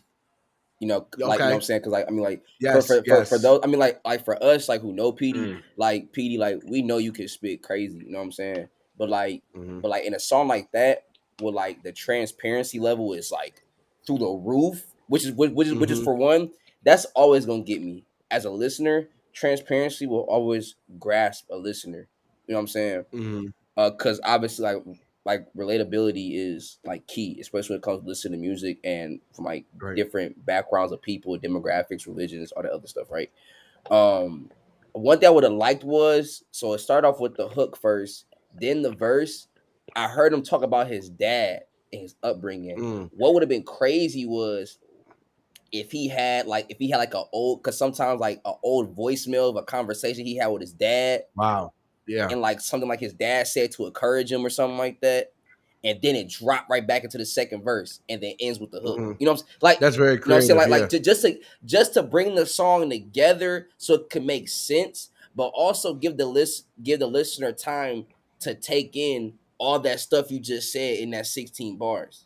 Like Okay. what I'm saying, because like I mean, like Yes. for those, I mean, like for us, like who know PD, mm. like PD, like we know you can spit crazy. You know what I'm saying? But like, Mhm. in a song like that, where like the transparency level is like through the roof, which is for one, that's always gonna get me as a listener. Transparency will always grasp a listener. You know what I'm saying? Mhm. Because obviously like relatability is like key, especially when it comes to listening to music and from like Great. different backgrounds of people, demographics, religions, all that other stuff, right? One thing I would have liked was, so it started off with the hook first, then the verse. I heard him talk about his dad and his upbringing. Mm. What would have been crazy was if he had like a old, because sometimes like an old voicemail of a conversation he had with his dad, Wow. Yeah. and like something like his dad said to encourage him or something like that, and then it dropped right back into the second verse and then ends with the hook. Mhm. You know what I'm saying? Like, That's very you know what I'm saying? creative. Like just to bring the song together so it can make sense, but also give the listener time to take in all that stuff you just said in that 16 bars.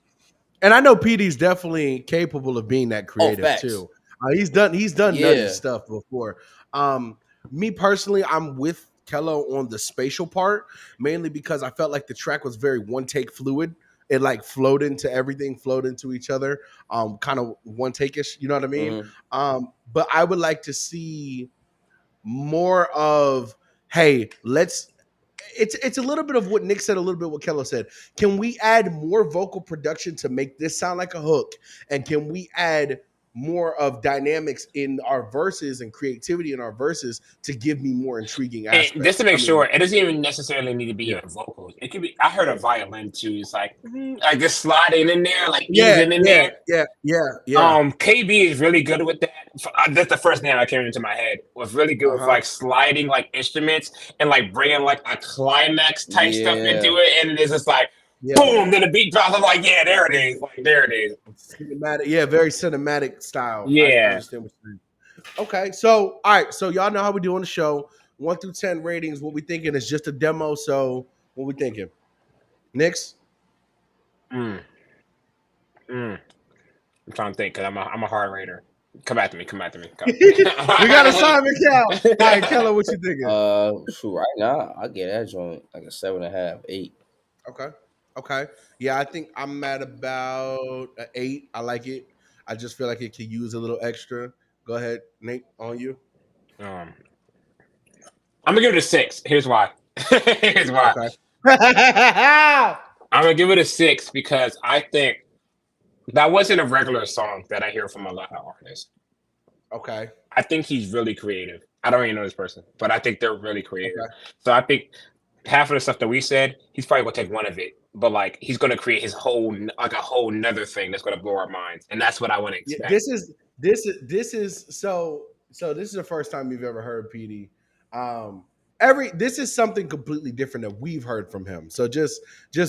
And I know PD's definitely capable of being that Oh, creative facts. too. He's done nutty Yeah. stuff before. Me personally, I'm with Kello on the spatial part, mainly because I felt like the track was very one take fluid. It like flowed into everything, flowed into each other, kind of one take-ish, you know what I mean? Mm-hmm. But I would like to see more of, hey, it's a little bit of what Nick said, a little bit what Kello said. Can we add more vocal production to make this sound like a hook? And can we add more of dynamics in our verses and creativity in our verses to give me more intriguing And just to aspects? make sure, it doesn't even necessarily need to be Yeah. your vocals. It could be. I heard a violin too. It's like just sliding in there, like Yeah, easing in there. yeah. KB is really good with that. That's the first name that came into my head. Was really good with Uh-huh. like sliding like instruments and like bringing like a climax type stuff Yeah. into it, and it's just like Yeah. boom. Then the beat drops. I'm like, yeah, there it is. Like there it is. Cinematic, yeah, very cinematic style. I Yeah. understand what you're saying. Okay, so all right, so y'all know how we do on the show. 1 through 10 ratings. What we thinking is just a demo. So what we thinking? Knicks? Mm. I'm trying to think because I'm a hard rater. Come back to me. We got a Simon Cal. All right, Keller, what you thinking? Right now I get that joint like a 7.5, 8. Okay. Yeah, I think I'm at about an 8. I like it. I just feel like it could use a little extra. Go ahead, Nate, on you. I'm gonna give it a 6. Here's why. Here's why. Okay. I'm gonna give it a 6 because I think that wasn't a regular song that I hear from a lot of artists. Okay. I think he's really creative. I don't even know this person, but I think they're really creative. Okay. So I think half of the stuff that we said, he's probably gonna take one of it, but like he's gonna create his whole like a whole nother thing that's gonna blow our minds, and that's what I want to Yeah, expect. this is so this is the first time you've ever heard PD. This is something completely different that we've heard from him. So just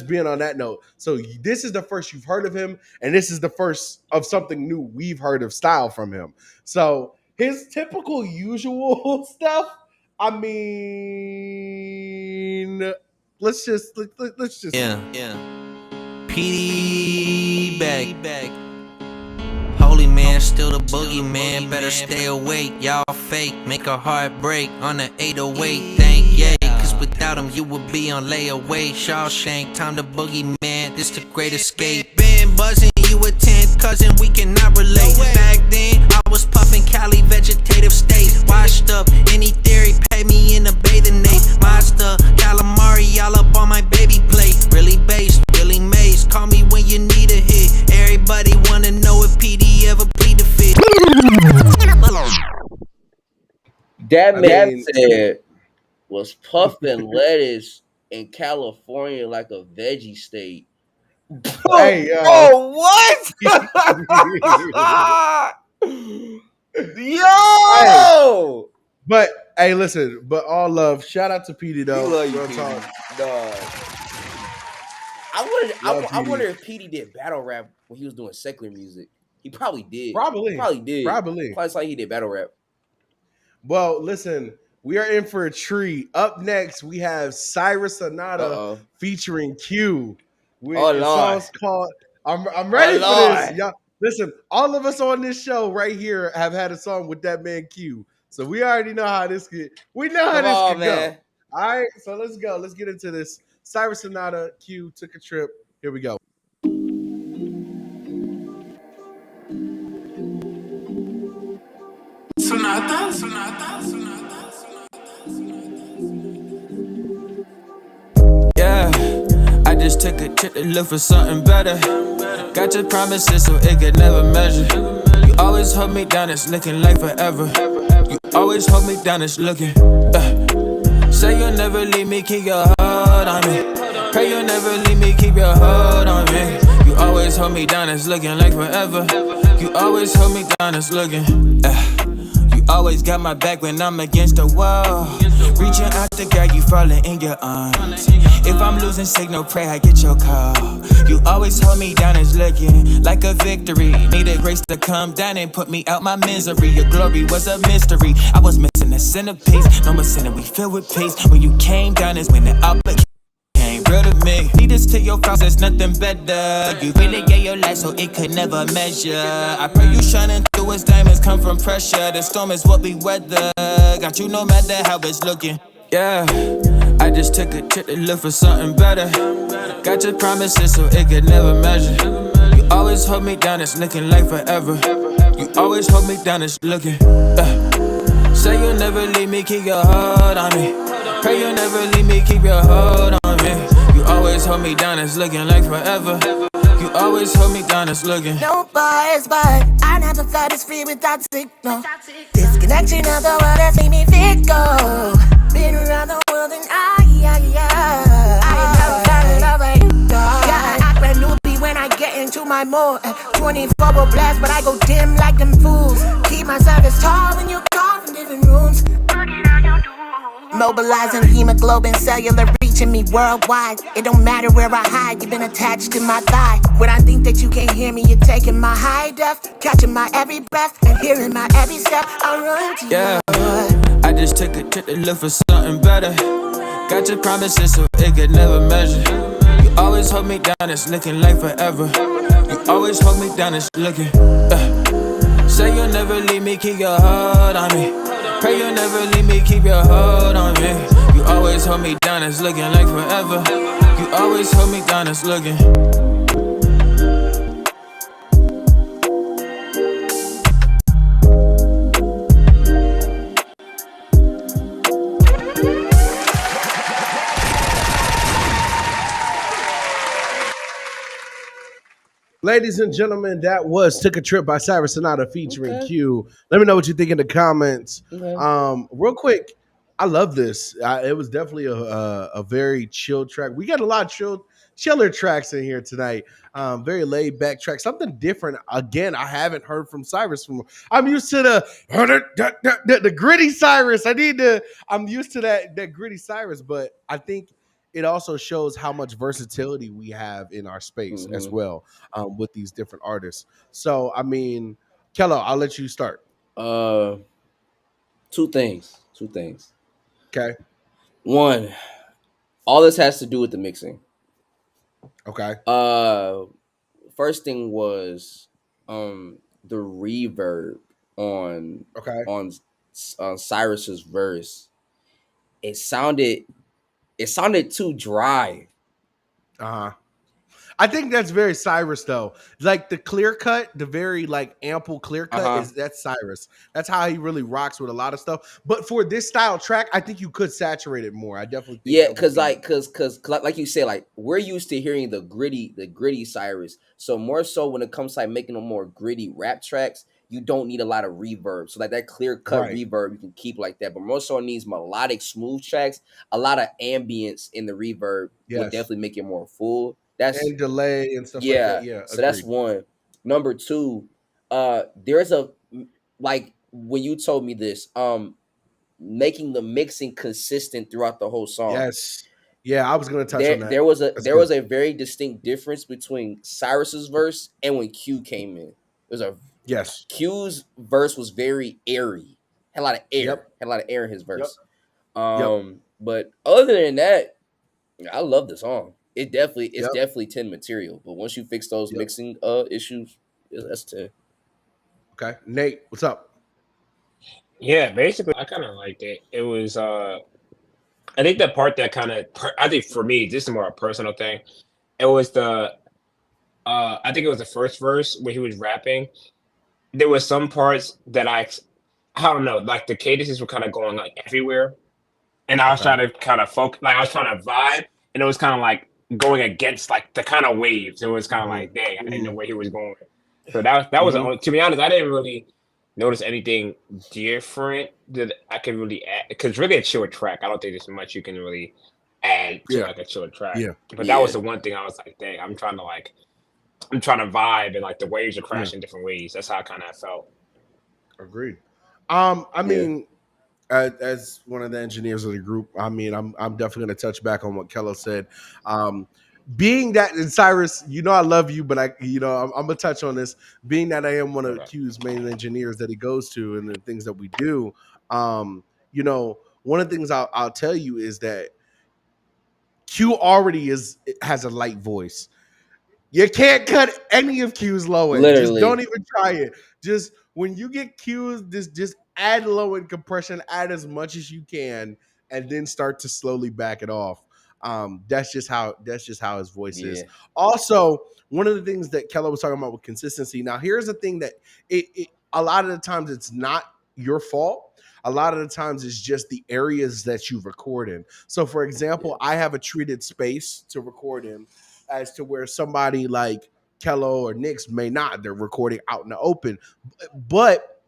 being on that note. So this is the first you've heard of him, and this is the first of something new we've heard of style from him. So his typical usual stuff, I mean, let's just Yeah. PD back. Holy man, still the boogeyman. Better stay awake. Y'all fake. Make a heart break on the 808. Thank yay. Cause without him, you would be on layaway. Shawshank, time to boogeyman. This the great escape. Been buzzing, you a 10th cousin. We cannot relate. Back then, I was puffing Cali vegetative state. Washed up, any theory, pay me in a bathing ape. My stuff, calamari, all up on my baby plate. Really based, really mazed. Call me when you need a hit. Everybody wanna know if PD ever plead the fifth. That man said was puffing lettuce in California like a veggie state. Hey, what? Yo! But hey, listen, but all love. Shout out to PD though. We love you, Real PD. talk. Dog. I Love wonder PD. if PD did battle rap when he was doing secular music. He probably did. Probably. Probably like he did battle rap. Well, listen, we are in for a treat. Up next, we have Cyrus Sonata featuring Q. The song's called I'm ready for this. Y'all, listen, all of us on this show right here have had a song with that man Q. So we already know how this could. We know how this could go. All right, so let's go. Let's get into this. Cyrus Sonata, Q, Took a Trip. Here we go. Sonata. Yeah, I just took a trip to look for something better. Got your promises so it could never measure. You always hold me down, it's looking like forever. You always hold me down, it's looking. Say you'll never leave me, keep your hold on me. Pray you'll never leave me, keep your hold on me. You always hold me down, it's looking like forever. You always hold me down, it's looking. You always got my back when I'm against the wall. Reaching out to girl, you falling in your arms. If I'm losing signal, pray I get your call. You always hold me down, it's looking like a victory. Needed grace to come down and put me out my misery. Your glory was a mystery. I was missing a centerpiece. No more sinning, we filled with peace. When you came down is when the outlook came real to me. Need this to your cross, there's nothing better. You really gave your life so it could never measure. I pray you shining through as diamonds come from pressure. The storm is what we weather. Got you no matter how it's looking. Yeah, I just took a trip to look for something better. Got your promises so it could never measure. You always hold me down, it's looking like forever. You always hold me down, it's looking. Say you'll never leave me, keep your hold on me. Pray you'll never leave me, keep your hold on me. You always hold me down, it's looking like forever. You always hold me down, it's looking. No boys, but I never felt this free without signal. Disconnection of the world has made me fickle. Been around the world and I never felt it love like yeah, I brand new be when I get into my mode. 24 will blast, but I go dim like them fools. Keep my service tall when you call from different rooms. Mobilizing hemoglobin, cellular reaching me worldwide. It don't matter where I hide, you've been attached to my thigh. When I think that you can't hear me, you're taking my high def, catching my every breath and hearing my every step. I run to you. I just took a trip to look for something better. Got your promises so it could never measure. You always hold me down, it's looking like forever. You always hold me down, it's looking. Say you'll never leave me, keep your hold on me. Pray you'll never leave me, keep your hold on me. You always hold me down, it's looking like forever. You always hold me down, it's looking. Ladies and gentlemen, that was Took a Trip by Cyrus Sonata featuring Q. Let me know what you think in the comments. Real quick, I love this. It was definitely a very chill track. We got a lot of chiller tracks in here tonight. Very laid back track. Something different. Again, I haven't heard from Cyrus. I'm used to the gritty Cyrus. I'm used to that gritty Cyrus, but I think it also shows how much versatility we have in our space as well with these different artists. So, I mean, Kello, I'll let you start. Two things. Okay. One, all this has to do with the mixing. Okay. First thing was the reverb on Cyrus's verse. It sounded too dry. I think that's very Cyrus though. Like the clear cut, the very like ample clear cut that's Cyrus. That's how he really rocks with a lot of stuff. But for this style track, I think you could saturate it more. I definitely think cause like you said, like we're used to hearing the gritty Cyrus. So more so when it comes to like making them more gritty rap tracks, you don't need a lot of reverb. So like that clear cut reverb you can keep like that. But more so on these melodic smooth tracks, a lot of ambience in the reverb would definitely make it more full. And delay and stuff like that. Yeah. So that's one. Number two, there's a like when you told me this, making the mixing consistent throughout the whole song. Yes. Yeah, I was gonna touch on that. There was a very distinct difference between Cyrus's verse and when Q came in. was a Yes. Q's verse was very airy. Had a lot of air. Yep. Had a lot of air in his verse. Yep. But other than that, I love the song. It's Yep. definitely 10 material. But once you fix those mixing issues, that's 10. Okay. Nate, what's up? Yeah, basically, I kind of liked it. It was, I think the part that I think for me, this is more a personal thing. It was I think it was the first verse where he was rapping. There was some parts that I don't know, like the cadences were kind of going like everywhere. And I was trying to kind of focus, like I was trying to vibe, and it was kind of like going against like the kind of waves. It was kind of like, dang, I didn't know where he was going. So that was to be honest, I didn't really notice anything different that I could really add, because it's really a chill track. I don't think there's much you can really add to like a chill track. Yeah. But that was the one thing I was like, dang, I'm trying to vibe, and like the waves are crashing different ways. That's how I kind of felt. Agreed. I mean, as one of the engineers of the group, I mean, I'm definitely going to touch back on what Kello said. Being that, and Cyrus, you know I love you, but I'm gonna touch on this. Being that I am one of Q's main engineers that he goes to, and the things that we do, one of the things I'll tell you is that Q already has a light voice. You can't cut any of Q's low end. Literally. Just don't even try it. Just when you get Q's, just add low end compression, add as much as you can, and then start to slowly back it off. That's just how his voice is. Also, one of the things that Kello was talking about with consistency. Now, here's the thing that a lot of the times it's not your fault. A lot of the times it's just the areas that you record in. So, for example, I have a treated space to record in, as to where somebody like Kello or Nix may not. They're recording out in the open, but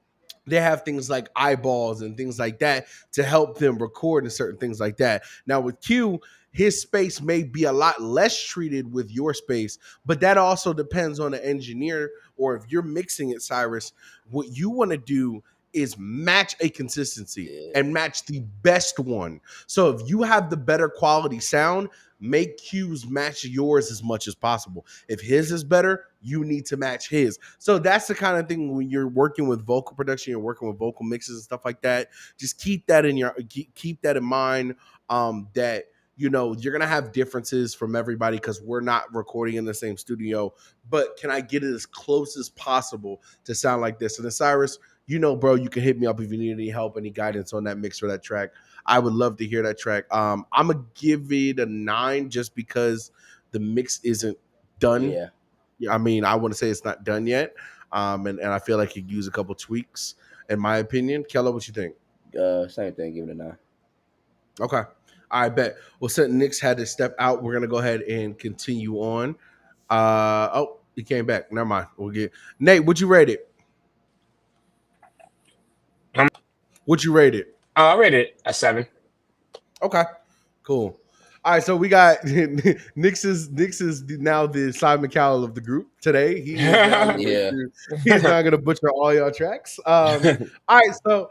they have things like eyeballs and things like that to help them record and certain things like that. Now with Q, his space may be a lot less treated with your space, but that also depends on the engineer, or if you're mixing it, Cyrus, what you want to do is match a consistency and match the best one. So if you have the better quality sound, make Q's match yours as much as possible. If his is better, you need to match his. So that's the kind of thing when you're working with vocal production, you're working with vocal mixes and stuff like that. Just keep that in mind. That you're gonna have differences from everybody because we're not recording in the same studio. But can I get it as close as possible to sound like this? And then Cyrus, bro, you can hit me up if you need any help, any guidance on that mix for that track. I would love to hear that track. I'm going to give it a 9 just because the mix isn't done. Yeah. I mean, I want to say it's not done yet. And I feel like it could use a couple tweaks, in my opinion. Kello, what you think? Same thing, give it a 9. Okay. I bet. Well, since Nix had to step out, we're going to go ahead and continue on. He came back. Never mind. We'll get Nate, would you rate it? Would you rate it? I rated it a 7. Okay, cool. All right, so we got Nix is now the Simon Cowell of the group today. He's not going to butcher all y'all tracks. All right, so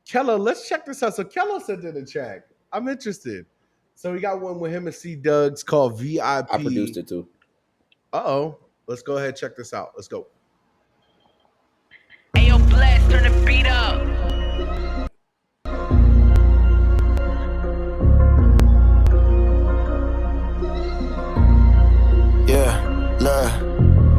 Kello, let's check this out. So Kello sent in a track. I'm interested. So we got one with him and C Doug's called VIP. I produced it too. Uh-oh. Let's go ahead and check this out. Let's go. Hey, yo, Blast, turn the beat up.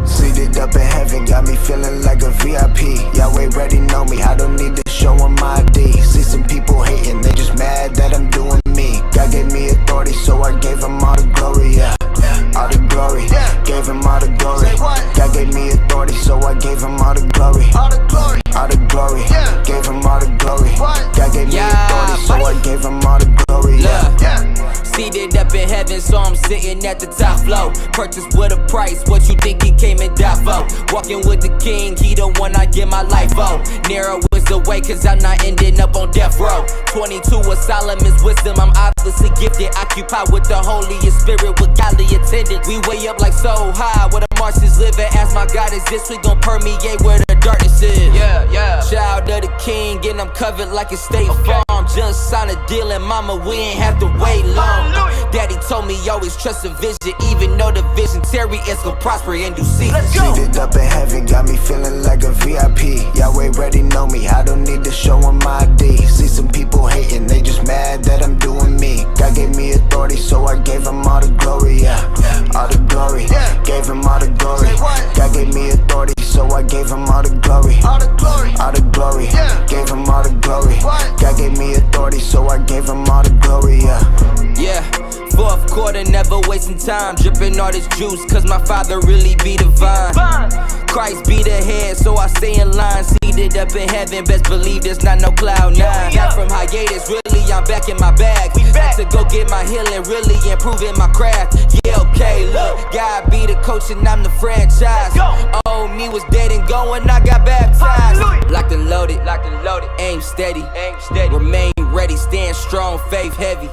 Seated up in heaven, got me feeling like a VIP. Yahweh already know me, I don't need to show him my ID. See some people hating, they just mad that I'm doing me. God gave me authority, so I gave him all the glory, all the glory, gave him all the glory. God gave me authority, so I gave him all the glory, all the glory, gave him all the glory. God gave me authority, so I gave him all the glory, Seated up in heaven, so I'm sitting at the top floor. Purchased with a price, what you think he came and died for? Walking with the king, he the one I give my life for. Narrow is the way, cause I'm not ending up on death row. 22 with Solomon's wisdom, I'm obviously gifted. Occupied with the Holy Spirit, with godly attendance. We way up like so high, where the Martians living. As my God is this, we gon' permeate where the darkness is. Child of the king, and I'm covered like a State Farm. Just signed a deal and mama, we ain't have to wait long. Daddy told me always trust the vision, even though the vision Terry is gonna prosper in due season. Seated up in heaven, got me feeling like a VIP. Yahweh already know me, I don't need to show him my ID. See some people hating, they just mad that I'm doing me. God gave me authority, so I gave him all the glory, yeah. All the glory, gave him all the glory. God gave me authority, so I gave him all the glory. All the glory, gave him all the glory. God gave me authority, so I gave him all the glory, yeah. Fourth quarter, never wasting time. Dripping all this juice, cause my father really be divine. Christ be the head, so I stay in line. Seated up in heaven, best believe there's not no cloud nine. Back from hiatus, really, I'm back in my bag. Had to go get my healing, really improving my craft. Yeah, okay, look, God be the coach and I'm the franchise. Oh, me was dead and going, I got baptized. Locked and loaded, aim steady. Remain ready, stand strong, faith heavy.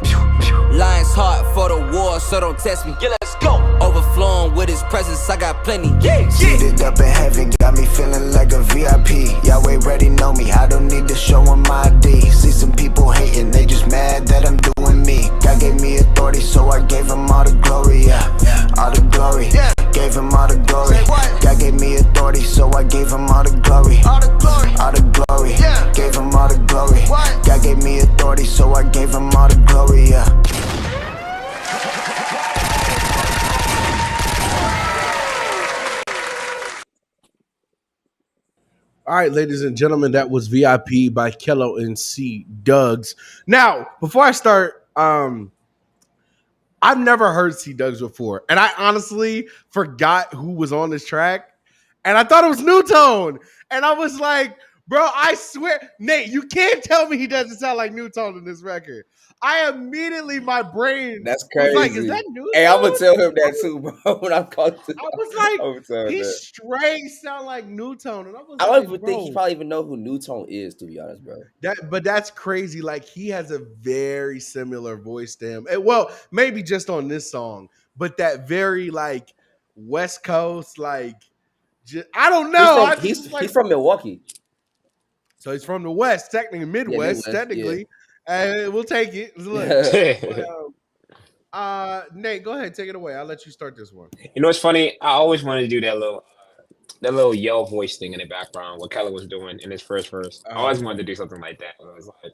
Lion's heart for the war, so don't test me. Yeah, let's go. Overflowing with his presence, I got plenty. Seated up in heaven, got me feeling like a VIP. Yahweh already know me, I don't need to show him my ID. See some people hating, they just mad that I'm doing me. God gave me authority, so I gave him all the glory, all the glory, gave him all the glory. God gave me authority, so I gave him all the glory. All the glory, gave him all the glory. God gave me authority, so I gave him all the glory, All right, ladies and gentlemen, that was VIP by Kello and C Duggs. Now, before I start, I've never heard C Duggs before, and I honestly forgot who was on this track, and I thought it was New Tone, and I was like, bro, I swear, Nate, you can't tell me he doesn't sound like New Tone in this record. I immediately, my brain That's crazy. was like, is that New Tone? Hey, I'm gonna tell him that too, bro. When I'm calling to I was like, he straight sound like New Tone, and I don't even think he probably even know who New Tone is, to be honest, bro. But that's crazy. Like, he has a very similar voice to him. Well, maybe just on this song, but that very like West Coast, like I don't know. He's from Milwaukee, so he's from the West, technically Midwest, technically. Yeah. We'll take it. Look, Nate, go ahead, take it away. I'll let you start this one. You know what's funny? I always wanted to do that little yell voice thing in the background, what Kelly was doing in his first verse. I always wanted to do something like that. I was like,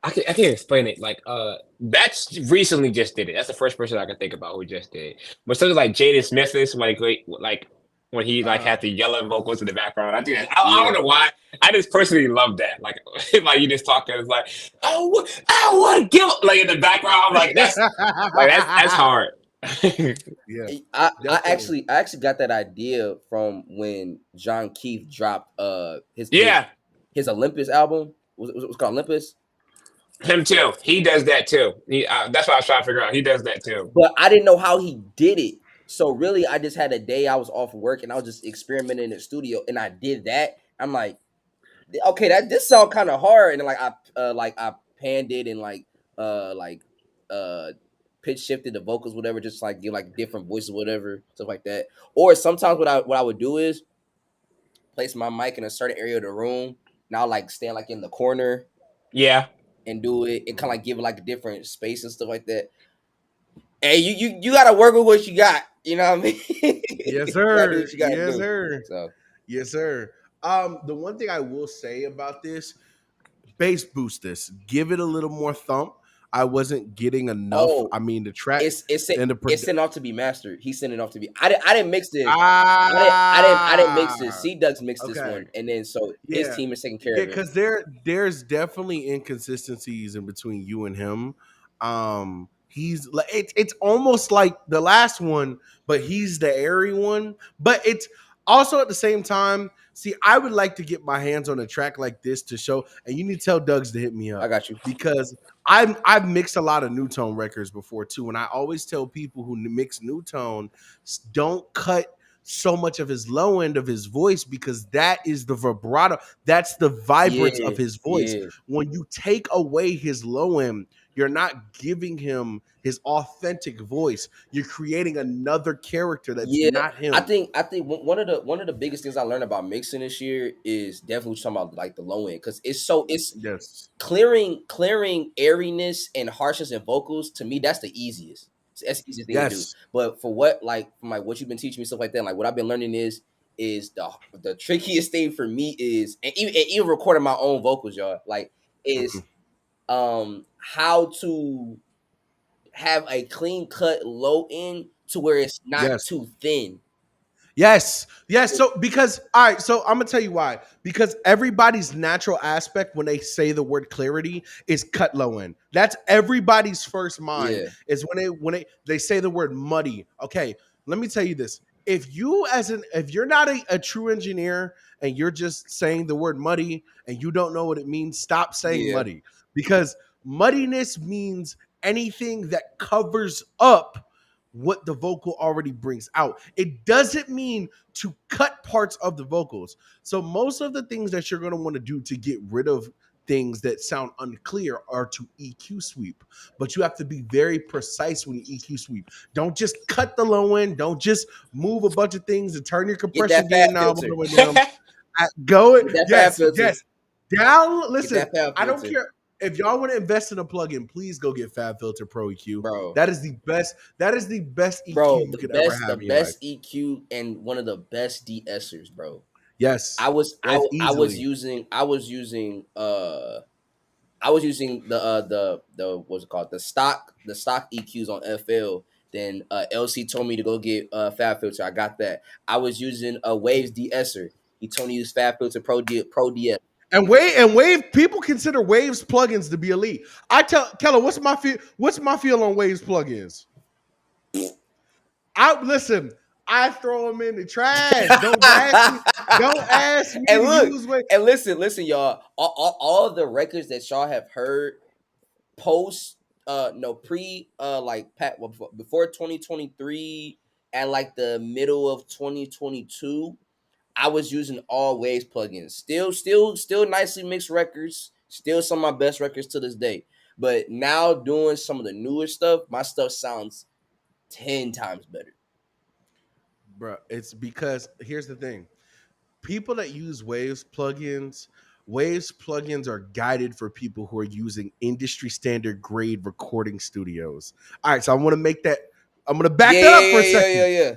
I can't explain it. Like, that's recently just did it. That's the first person I can think about who just did it. But something like Jaden Smith is like when he like had the yelling vocals in the background. I think I don't know why. I just personally love that. Like you just talking, it's like, I want to give like in the background. I'm like that's hard. Yeah, I actually got that idea from when John Keith dropped his Olympus album. Was it called Olympus? Him too. He does that too. That's what I was trying to figure out. He does that too. But I didn't know how he did it. So really, I just had a day I was off work and I was just experimenting in the studio, and I did that. I'm like, okay, this sound kind of hard, and I panned it and pitch shifted the vocals, whatever, just like give like different voices, whatever, stuff like that. Or sometimes what I would do is place my mic in a certain area of the room. Now like stand like in the corner, and do it and kind of like give it like a different space and stuff like that. Hey, you gotta work with what you got. You know what I mean? Yes, sir. Yes, sir. So. Yes, sir. The one thing I will say about this, bass boost this. Give it a little more thump. I wasn't getting enough. I mean, the track it's sent off to be mastered. He sent it off to be. I didn't mix this. I didn't mix this. C Duggs mixed this one, and then so his team is taking care of it. Because there's definitely inconsistencies in between you and him. He's like it's almost like the last one, but he's the airy one. But it's also at the same time. See, I would like to get my hands on a track like this to show, and you need to tell Duggs to hit me up. I got you. Because I've mixed a lot of New Tone records before too, and I always tell people who mix New Tone, don't cut so much of his low end of his voice, because that is the vibrato. That's the vibrance of his voice. Yeah. When you take away his low end, You're not giving him his authentic voice. You're creating another character that's not him. I think one of the biggest things I learned about mixing this year is definitely talking about like the low end, because it's Yes. clearing airiness and harshness in vocals. To me, that's the easiest. That's the easiest thing to do. Yes. But from what you've been teaching me, stuff like that, like what I've been learning is the trickiest thing for me is, and even recording my own vocals, y'all, like is how to have a clean cut low end to where it's not Yes. too thin. Yes. So because all right, so I'm gonna tell you why. Because everybody's natural aspect when they say the word clarity is cut low end. That's everybody's first mind is when they say the word muddy. Okay, let me tell you this. If you're not a true engineer and you're just saying the word muddy and you don't know what it means, stop saying muddy. Because muddiness means anything that covers up what the vocal already brings out. It doesn't mean to cut parts of the vocals. So most of the things that you're going to want to do to get rid of things that sound unclear are to EQ sweep. But you have to be very precise when you EQ sweep. Don't just cut the low end. Don't just move a bunch of things and turn your compression gain knob all the way down. Go it. Yes. Down. Listen, I don't care. If y'all want to invest in a plugin, please go get Fab Filter Pro EQ. Bro. That is the best EQ you could ever have. The best EQ and one of the best de-essers, bro. Yes. I was using the what's it called? The stock EQs on FL. Then LC told me to go get Fab Filter. I got that. I was using a Waves de-esser. He told me to use Fab Filter Pro DS. And Wave, people consider Waves plugins to be elite. I tell Keller, what's my feel on Waves plugins? I throw them in the trash. Don't ask me and to use Waves. And listen, y'all. All of the records that y'all have heard before 2023 and like the middle of 2022. I was using all Waves plugins. Still nicely mixed records. Still some of my best records to this day. But now doing some of the newer stuff, my stuff sounds 10 times better. Bro, it's because here's the thing. People that use Waves plugins are guided for people who are using industry standard grade recording studios. All right, so I'm going to back that up for a second. Yeah.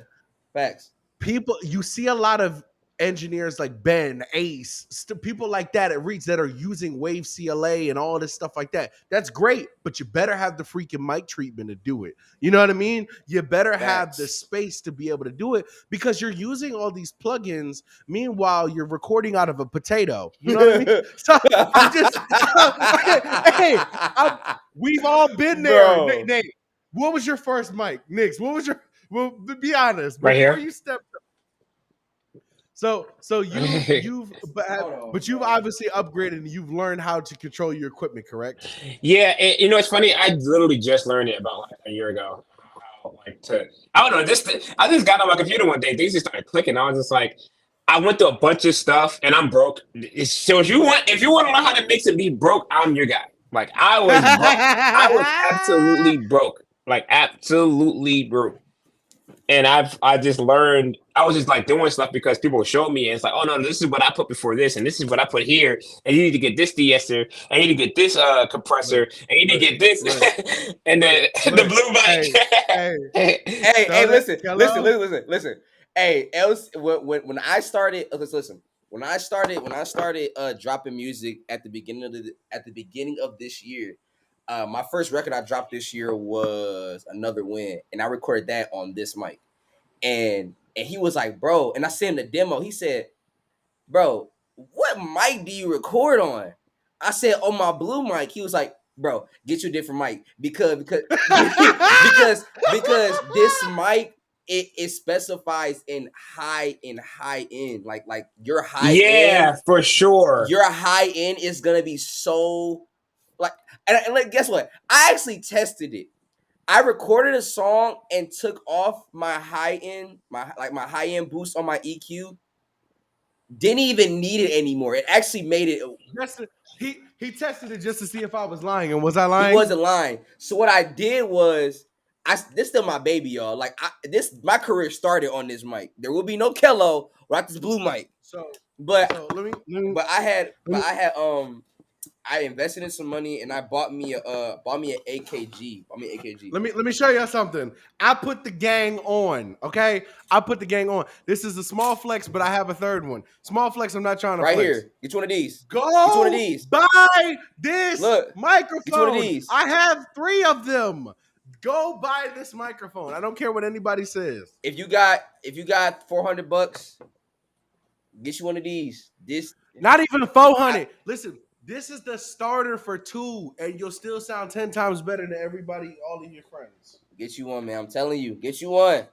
Facts. People, you see a lot of engineers like Ben, Ace, people like that at Reach that are using Wave CLA and all this stuff like that. That's great, but you better have the freaking mic treatment to do it. You know what I mean? You better have the space to be able to do it because you're using all these plugins. Meanwhile, you're recording out of a potato. You know what I mean? So we've all been there. Nate, what was your first mic? Nix, what was your? Well, be honest. Right here. You stepped up. So you've obviously upgraded and you've learned how to control your equipment, correct? Yeah, and you know it's funny. I literally just learned it about like a year ago. I don't know. I just got on my computer one day. Things just started clicking. I was just like, I went through a bunch of stuff, and I'm broke. So if you want to learn how to mix it, be broke. I'm your guy. Like I was, I was absolutely broke. Like absolutely broke. And I just learned, I was just like doing stuff because people would show me and it's like, oh no, this is what I put before this and this is what I put here and you need to get this de-esser and you need to get this compressor and you need to get this and then the blue mic. Hey, listen. Hey, else when I started dropping music at the beginning of this year, my first record I dropped this year was Another Win, and I recorded that on this mic. And he was like, bro, and I sent him the demo. He said, bro, what mic do you record on? I said, on my blue mic. He was like, bro, get you a different mic because this mic it specifies in high end, like your high end. Yeah, for sure. Your high end is gonna be so like, and like, guess what? I actually tested it. I recorded a song and took off my high end, my high end boost on my EQ. didn't even need it anymore. It actually made it. He tested it just to see if I was lying, and was I lying? He wasn't lying. So what I did was, this still my baby, y'all. Like my career started on this mic. There will be no Kello without this blue mic. I invested in some money and I bought me an AKG. Let me show you something. I put the gang on, okay? I put the gang on. This is a small flex, but I have a third one. Small flex, I'm not trying to right flex. Here. Get you one of these. Go get you one of these. Buy this microphone. Get you one of these. I have 3 of them. Go buy this microphone. I don't care what anybody says. If you got $400, get you one of these. This not even 400. Listen. This is the starter for 2, and you'll still sound 10 times better than everybody, all of your friends. Get you one, man. I'm telling you. Get you one.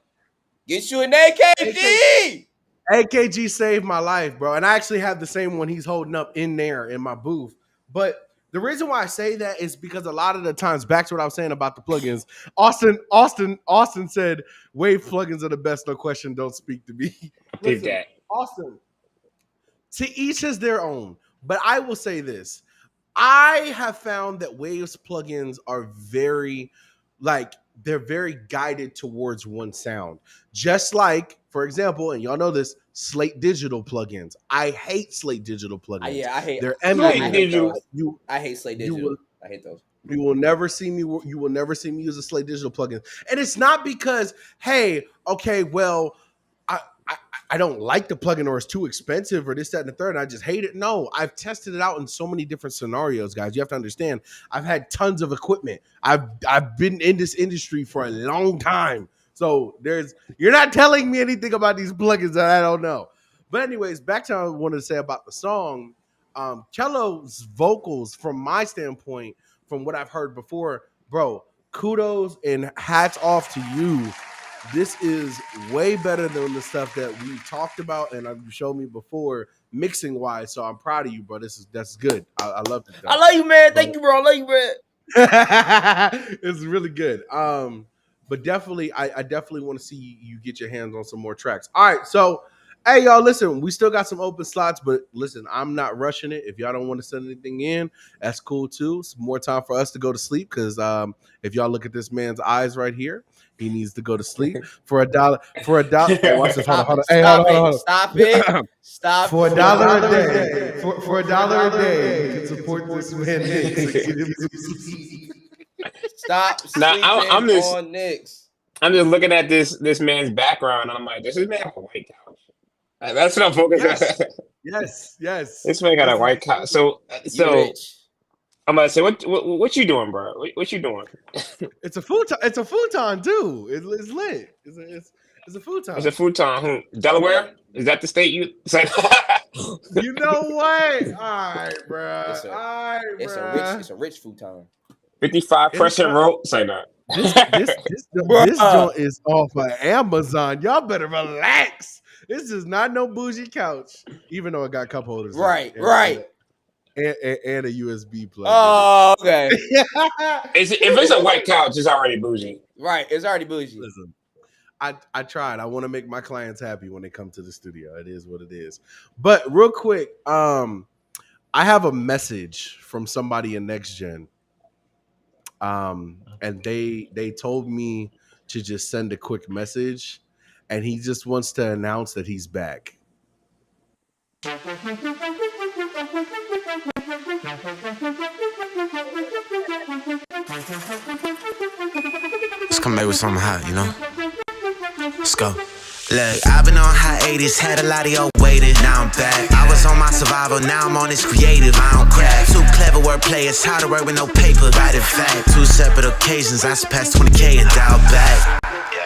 Get you an AKG. AKG saved my life, bro. And I actually have the same one he's holding up in there in my booth. But the reason why I say that is because a lot of the times, back to what I was saying about the plugins, Austin said, Wave plugins are the best, no question, don't speak to me. Listen, that. Austin, to each is their own. But I will say this. I have found that Waves plugins are very, they're very guided towards one sound. Just like, for example, and y'all know this, Slate Digital plugins. I hate Slate Digital plugins. I hate Slate Digital. I hate Slate Digital. I hate those. You will never see me use a Slate Digital plugin. And it's not because, hey, okay, well, I don't like the plugin or it's too expensive or this, that, and the third. And I just hate it. No, I've tested it out in so many different scenarios, guys. You have to understand. I've had tons of equipment. I've been in this industry for a long time. So you're not telling me anything about these plugins that I don't know. But anyways, back to what I wanted to say about the song. Kello's vocals, from my standpoint, from what I've heard before, bro, kudos and hats off to you. This is way better than the stuff that we talked about and you showed me before, mixing wise. So I'm proud of you, bro. That's good. I love it. I love you, man. Thank you, bro. I love you, man. It's really good. But definitely, I definitely want to see you get your hands on some more tracks. All right, so hey, y'all, listen, we still got some open slots, but listen, I'm not rushing it. If y'all don't want to send anything in, that's cool too. It's more time for us to go to sleep because if y'all look at this man's eyes right here, he needs to go to sleep for $1. Hey, watch this. Hold on. Hey, hold on. Stop it. Stop. For $1 a day. For $1 a day, you can support this man. Stop. I'm just on Knicks. I'm just looking at this man's background, and I'm like, does this man have a white couch? That's what I'm focused on. Yes. This man got a white couch. So I'm gonna say, what you doing, bro? What you doing? It's a futon. It's a futon too. It's lit. It's a futon. It's a futon. Delaware? Is that the state you? You know what? All right, bro. It's a rich futon. 55% rope. Say that. This joint is off of Amazon. Y'all better relax. This is not no bougie couch, even though it got cup holders. Right. And a USB plug. Oh, okay. If it's a white couch, it's already bougie. Right, it's already bougie. Listen, I tried. I want to make my clients happy when they come to the studio. It is what it is. But real quick, I have a message from somebody in Next Gen. And they told me to just send a quick message, and he just wants to announce that he's back. Let's come back with something hot, you know? Let's go. Look, I've been on hiatus, had a lot of y'all waiting. Now I'm back. I was on my survival, now I'm on this creative. I don't crack. Too clever wordplay, it's hard to work with no paper. Right, in fact, 2 separate occasions, I surpassed 20K and dialed back.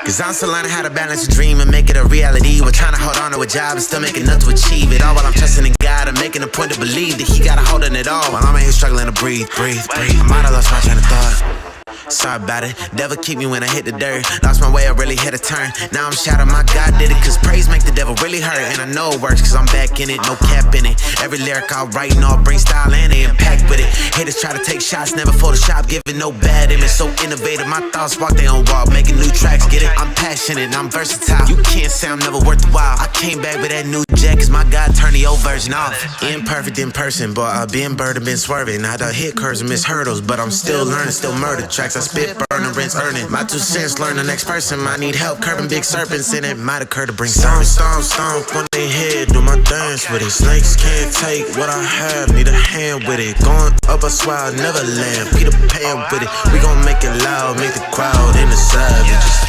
Cause I'm still learning how to balance a dream and make it a reality. We're trying to hold on to a job and still make enough to achieve it all, while I'm trusting in God and making a point to believe that He got a hold on it all, while I'm in here struggling to breathe. I might have lost my train of thought. Sorry about it, devil keep me when I hit the dirt. Lost my way, I really hit a turn. Now I'm shouting, my God did it, cause praise make the devil really hurt. And I know it works, cause I'm back in it, no cap in it. Every lyric I write and all bring style and the impact with it. Haters try to take shots, never Photoshop, giving no bad image. So innovative, my thoughts walk their own walk, making new tracks, get it? I'm passionate, I'm versatile. You can't say I'm never worth the while. I came back with that new Jack is my guy, turn the old version off. Imperfect in person, but I've been bird and been swerving. I done hit curves and miss hurdles, but I'm still learning, still murder tracks. I spit, burn, and rinse, earning. My 2 cents, learn the next person. I need help curbing big serpents, and it might occur to bring service. Stomp on their head, do my dance with it. Snakes can't take what I have, need a hand with it. Going up, I swear I'll never land. Peter Pan with it. We gon' make it loud, make the crowd in the savages.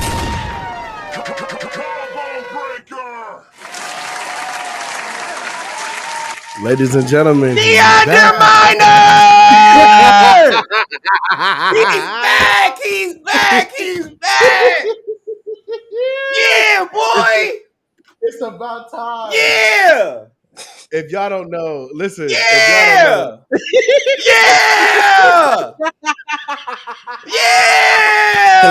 Ladies and gentlemen, The Underminer! He's back! Yeah, boy! It's about time. Yeah! If y'all don't know, listen. Yeah! If y'all don't know. Yeah!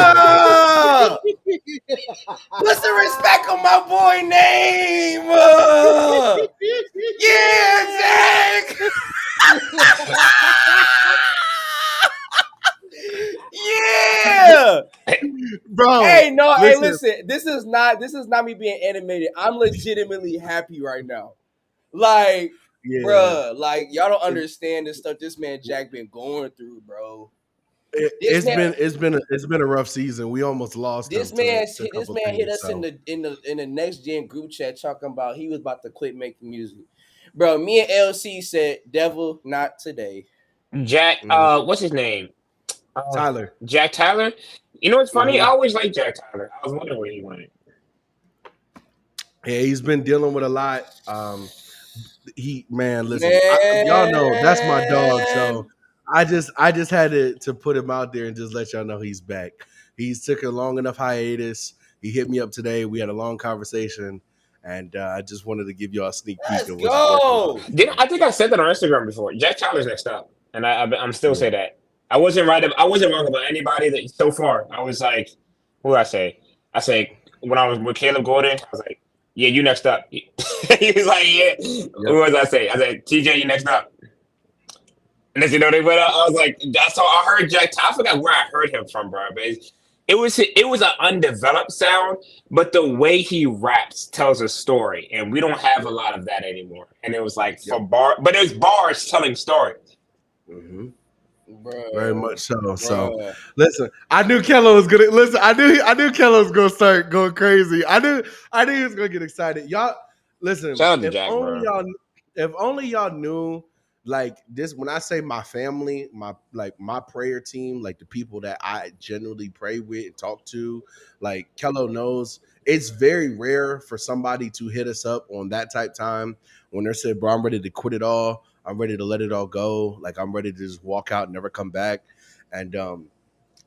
Put some respect on my boy name! Yeah, Zach! Yeah! Bro. Hey, no, listen. hey, listen. This is not me being animated. I'm legitimately happy right now. Like, Yeah. bruh, like y'all don't understand the stuff this man Jack been going through, bro. It's been a rough season. We almost lost. This man hit us in the next gen group chat talking about he was about to quit making music. Bro, me and LC said, "Devil, not today." Jack, what's his name? Tyler. Jack Tyler. You know what's funny? I always liked Jack Tyler. I was wondering where he went. Yeah, he's been dealing with a lot. Listen, y'all know that's my dog. So I just had to put him out there and just let y'all know he's back. He's took a long enough hiatus. He hit me up today. We had a long conversation, and I just wanted to give y'all a sneak peek of what's going on. I think I said that on Instagram before. Jack Tyler's next up, and I'm still say that. I wasn't right. I wasn't wrong about anybody that so far. I was like, what did I say? I say when I was with Caleb Gordon, I was like, yeah, you next up. He was like, yeah. Yep. What was I say? I said, TJ, you next up. And then, I was like, that's all I heard Jack. I forgot where I heard him from, bro. But it was an undeveloped sound, but the way he raps tells a story, and we don't have a lot of that anymore. And it was like but it was bars telling stories. Mm-hmm. Bruh. Very much so. Bruh. So listen, I knew Kello was gonna listen. I knew Kello was gonna start going crazy. I knew he was gonna get excited. Y'all listen. If only y'all knew like this. When I say my family, my prayer team, like the people that I generally pray with and talk to, like Kello knows. It's very rare for somebody to hit us up on that type time when they said, "Bro, I'm ready to quit it all. I'm ready to let it all go. Like I'm ready to just walk out and never come back." And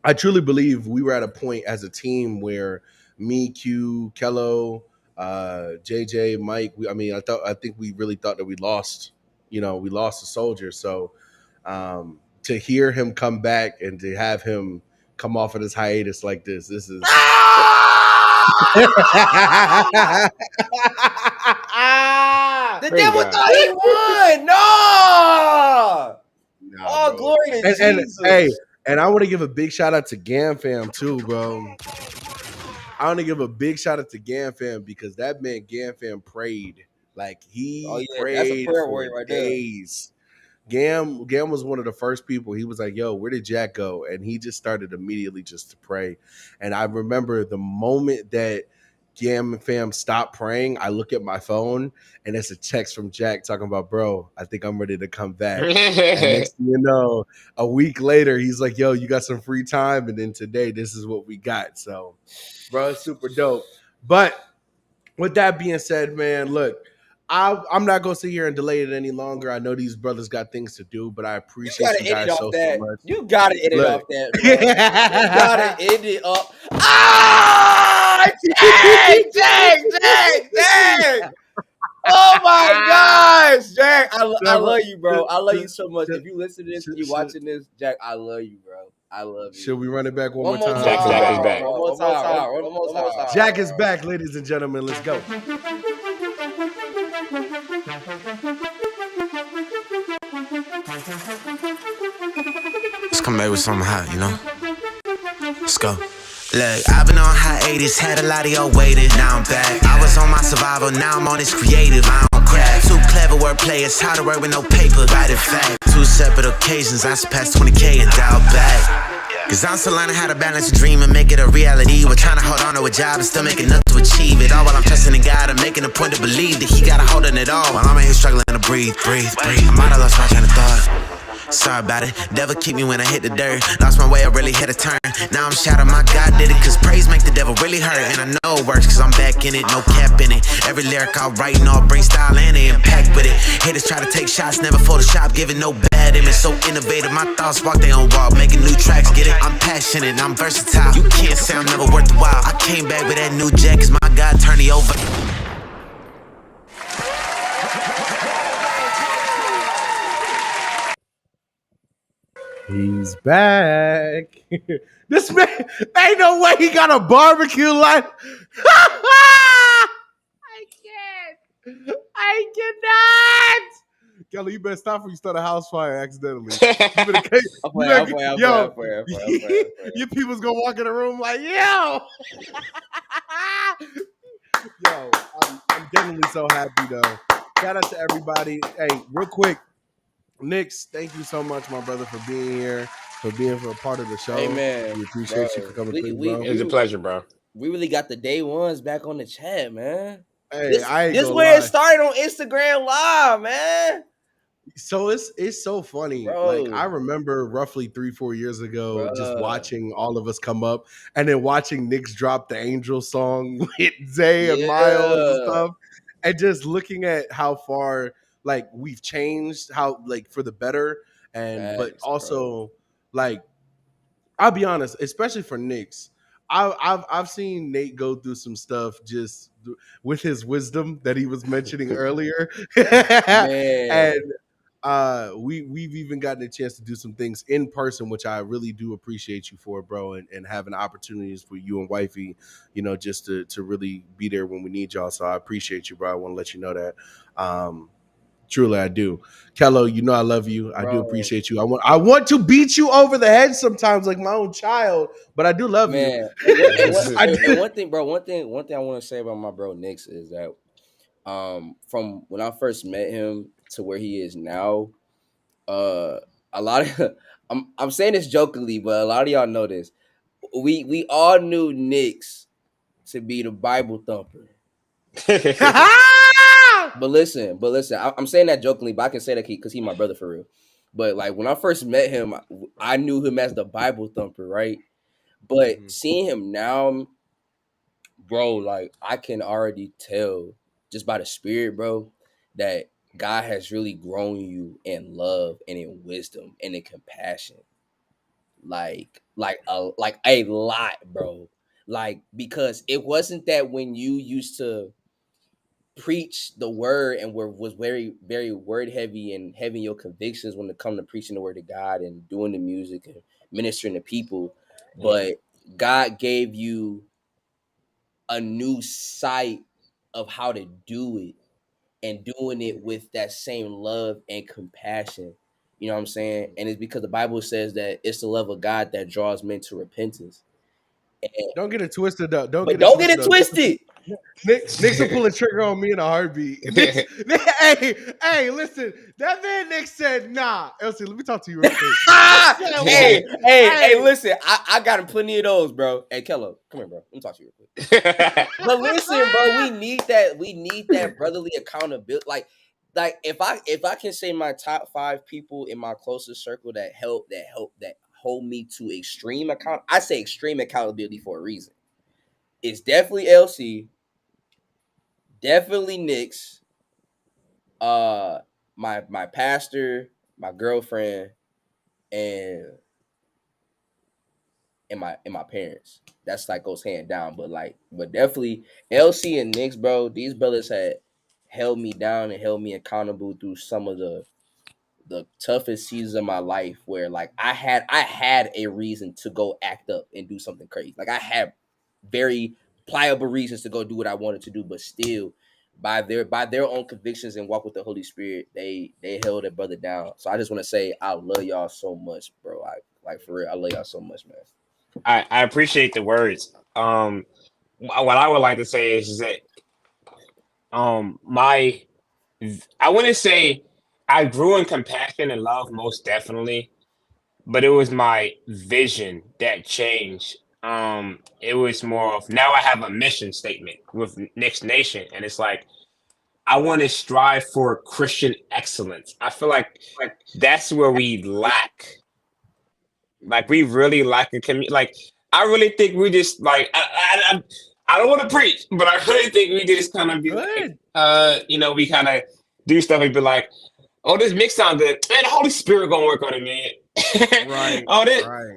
I truly believe we were at a point as a team where me, Q, Kello, JJ, Mike. I think we really thought that we lost. We lost a soldier. So to hear him come back and to have him come off of this hiatus like this is. The devil thought he won. No. Oh, glory to Jesus. And I want to give a big shout out to Gam Fam too, bro. I want to give a big shout out to Gam Fam because that man Gam Fam prayed. Like he prayed for days. Gam was one of the first people. He was like, "Yo, where did Jack go?" And he just started immediately just to pray. And I remember the moment that Gam Fam stopped praying, I look at my phone and it's a text from Jack talking about, "Bro, I think I'm ready to come back." And next thing you know, a week later, he's like, "Yo, you got some free time?" And then today, this is what we got. So, bro, it's super dope. But with that being said, man, look, I'm not gonna sit here and delay it any longer. I know these brothers got things to do, but I appreciate you guys so much. You gotta edit off that. Bro. You gotta edit up. Ah, Jack! Oh my gosh, Jack! I love you, bro. I love you so much. If you listen to this and you watching this, Jack, I love you, bro. I love you. Should we run it back one more time? Jack is back. One more time. Jack is back, ladies and gentlemen. Let's go. Let's come back with something hot, Let's go. Look, I've been on hiatus, had a lot of y'all waiting. Now I'm back. I was on my survival, now I'm on this creative. I don't craft. Too clever wordplay, it's hard to work with no paper. Right in fact, 2 separate occasions, I surpassed 20K and dialed back. Cause I'm still learning how to balance a dream and make it a reality. We're trying to hold on to a job and still make enough to achieve it all, while I'm trusting in God and making a point to believe that He got a hold on it all, while I'm in here struggling to breathe. I might have lost my train of thought. Sorry about it, devil keep me when I hit the dirt. Lost my way, I really hit a turn. Now I'm shouting, my God did it, cause praise make the devil really hurt. And I know it works, cause I'm back in it, no cap in it. Every lyric I write and all bring style and the impact with it. Haters try to take shots, never Photoshop, giving no bad image. So innovative, my thoughts walk their own walk, making new tracks, get it? I'm passionate, I'm versatile. You can't say I'm never worth the while. I came back with that new jack, cause my God turned me over. He's back. This man, ain't no way he got a barbecue line. I cannot. Kelly, you better stop before you start a house fire accidentally. Your people's gonna walk in the room like, yo. Yo, I'm genuinely so happy though. Shout out to everybody. Hey, real quick, Nix, thank you so much, my brother, for being here, for a part of the show. Hey man, we appreciate you for coming through, bro. It was a pleasure, bro. We really got the day ones back on the chat, man. Hey, this where it started on Instagram Live, man. So it's so funny. Bro. Like I remember roughly 3-4 years ago, just watching all of us come up and then watching Nix drop the Angel song with Zay and Miles and stuff, and just looking at how far like we've changed, how like for the better, and but also like I'll be honest, especially for Nix. I've seen Nate go through some stuff just with his wisdom that he was mentioning earlier, and we've even gotten a chance to do some things in person, which I really do appreciate you for, bro, and having opportunities for you and wifey, you know, just to really be there when we need y'all. So I appreciate you, bro. I want to let you know that. Truly, I do. Kello, you know I love you. I do appreciate you. I want to beat you over the head sometimes like my own child, but I do love you. One thing I want to say about my bro Nix is that from when I first met him to where he is now, a lot of I'm saying this jokingly, but a lot of y'all know this. We all knew Nix to be the Bible thumper. But listen, I'm saying that jokingly, but I can say that because he's my brother for real. But like when I first met him, I knew him as the Bible thumper, right? But seeing him now, bro, like I can already tell just by the spirit, bro, that God has really grown you in love and in wisdom and in compassion. Like a lot, bro. Like, because it wasn't that when you used to preach the word and was very, very word heavy and having your convictions when it come to preaching the word of God and doing the music and ministering to people, but God gave you a new sight of how to do it and doing it with that same love and compassion. You know what I'm saying? And it's because the Bible says that it's the love of God that draws men to repentance. And don't get it twisted up. Don't get it twisted. Nix will pull a trigger on me in a heartbeat. Hey, listen. That man Nix said, nah. Elsie, let me talk to you real quick. hey, listen. I got him plenty of those, bro. Hey, Kello, come here, bro. Let me talk to you real quick. But listen, bro, we need that brotherly accountability. Like if I can say my top 5 people in my closest circle that hold me to extreme I say extreme accountability for a reason. It's definitely LC, definitely Nix, my pastor, my girlfriend, and my parents. That's like goes hand down. But definitely LC and Nix, bro. These brothers had held me down and held me accountable through some of the toughest seasons of my life, where like I had a reason to go act up and do something crazy. Like I had very pliable reasons to go do what I wanted to do, but still by their own convictions and walk with the Holy Spirit, they held a brother down. So I just want to say I love y'all so much, bro. Like for real, I love y'all so much, man. I appreciate the words. What I would like to say is that my I wouldn't say I grew in compassion and love, most definitely, but it was my vision that changed. It was more of now I have a mission statement with Next Nation, and it's like I want to strive for Christian excellence. I feel like that's where we lack. Like we really lack a community. Like I really think we just like I don't want to preach, but I really think we just kind of be like, we kind of do stuff and be like, oh, this mix sound good. Man, the Holy Spirit gonna work on it, man. Right.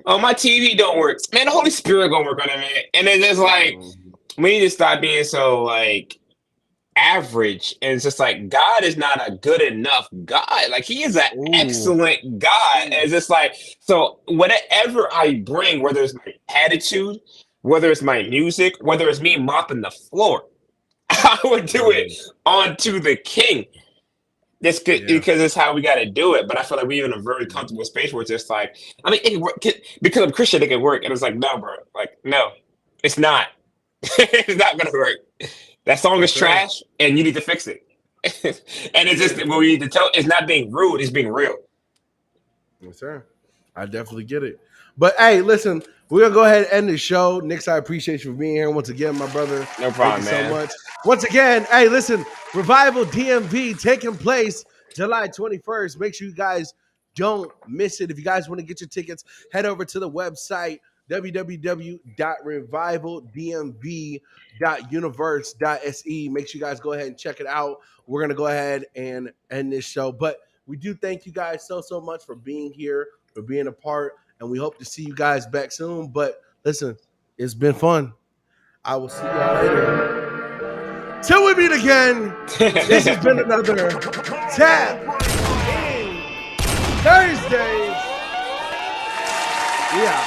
Oh, my TV don't work. Man, the Holy Spirit gonna work on it, man. And it's just like we need to stop being so like average. And it's just like God is not a good enough God. Like he is an excellent God. And it's just like, so whatever I bring, whether it's my attitude, whether it's my music, whether it's me mopping the floor, I would do it onto the King. That's good because it's how we got to do it. But I feel like we're in a very comfortable space where it's just like, I mean, it can work, because I'm Christian, it can work. And it's like, no, bro. Like, no, it's not. It's not going to work. That song is trash and you need to fix it. And it's just what we need to tell. It's not being rude. It's being real. Yes, sir. I definitely get it. But hey, listen, we're going to go ahead and end the show. Nix, I appreciate you for being here once again, my brother. No problem, Thank you man. so much. Once again, hey, listen, Revival DMV taking place July 21st. Make sure you guys don't miss it. If you guys want to get your tickets, head over to the website, www.revivalDMV.universe.se. Make sure you guys go ahead and check it out. We're going to go ahead and end this show. But we do thank you guys so much for being here, for being a part, and we hope to see you guys back soon. But listen, it's been fun. I will see y'all later. Till we meet again, this has been another Tap In Thursdays. Yeah.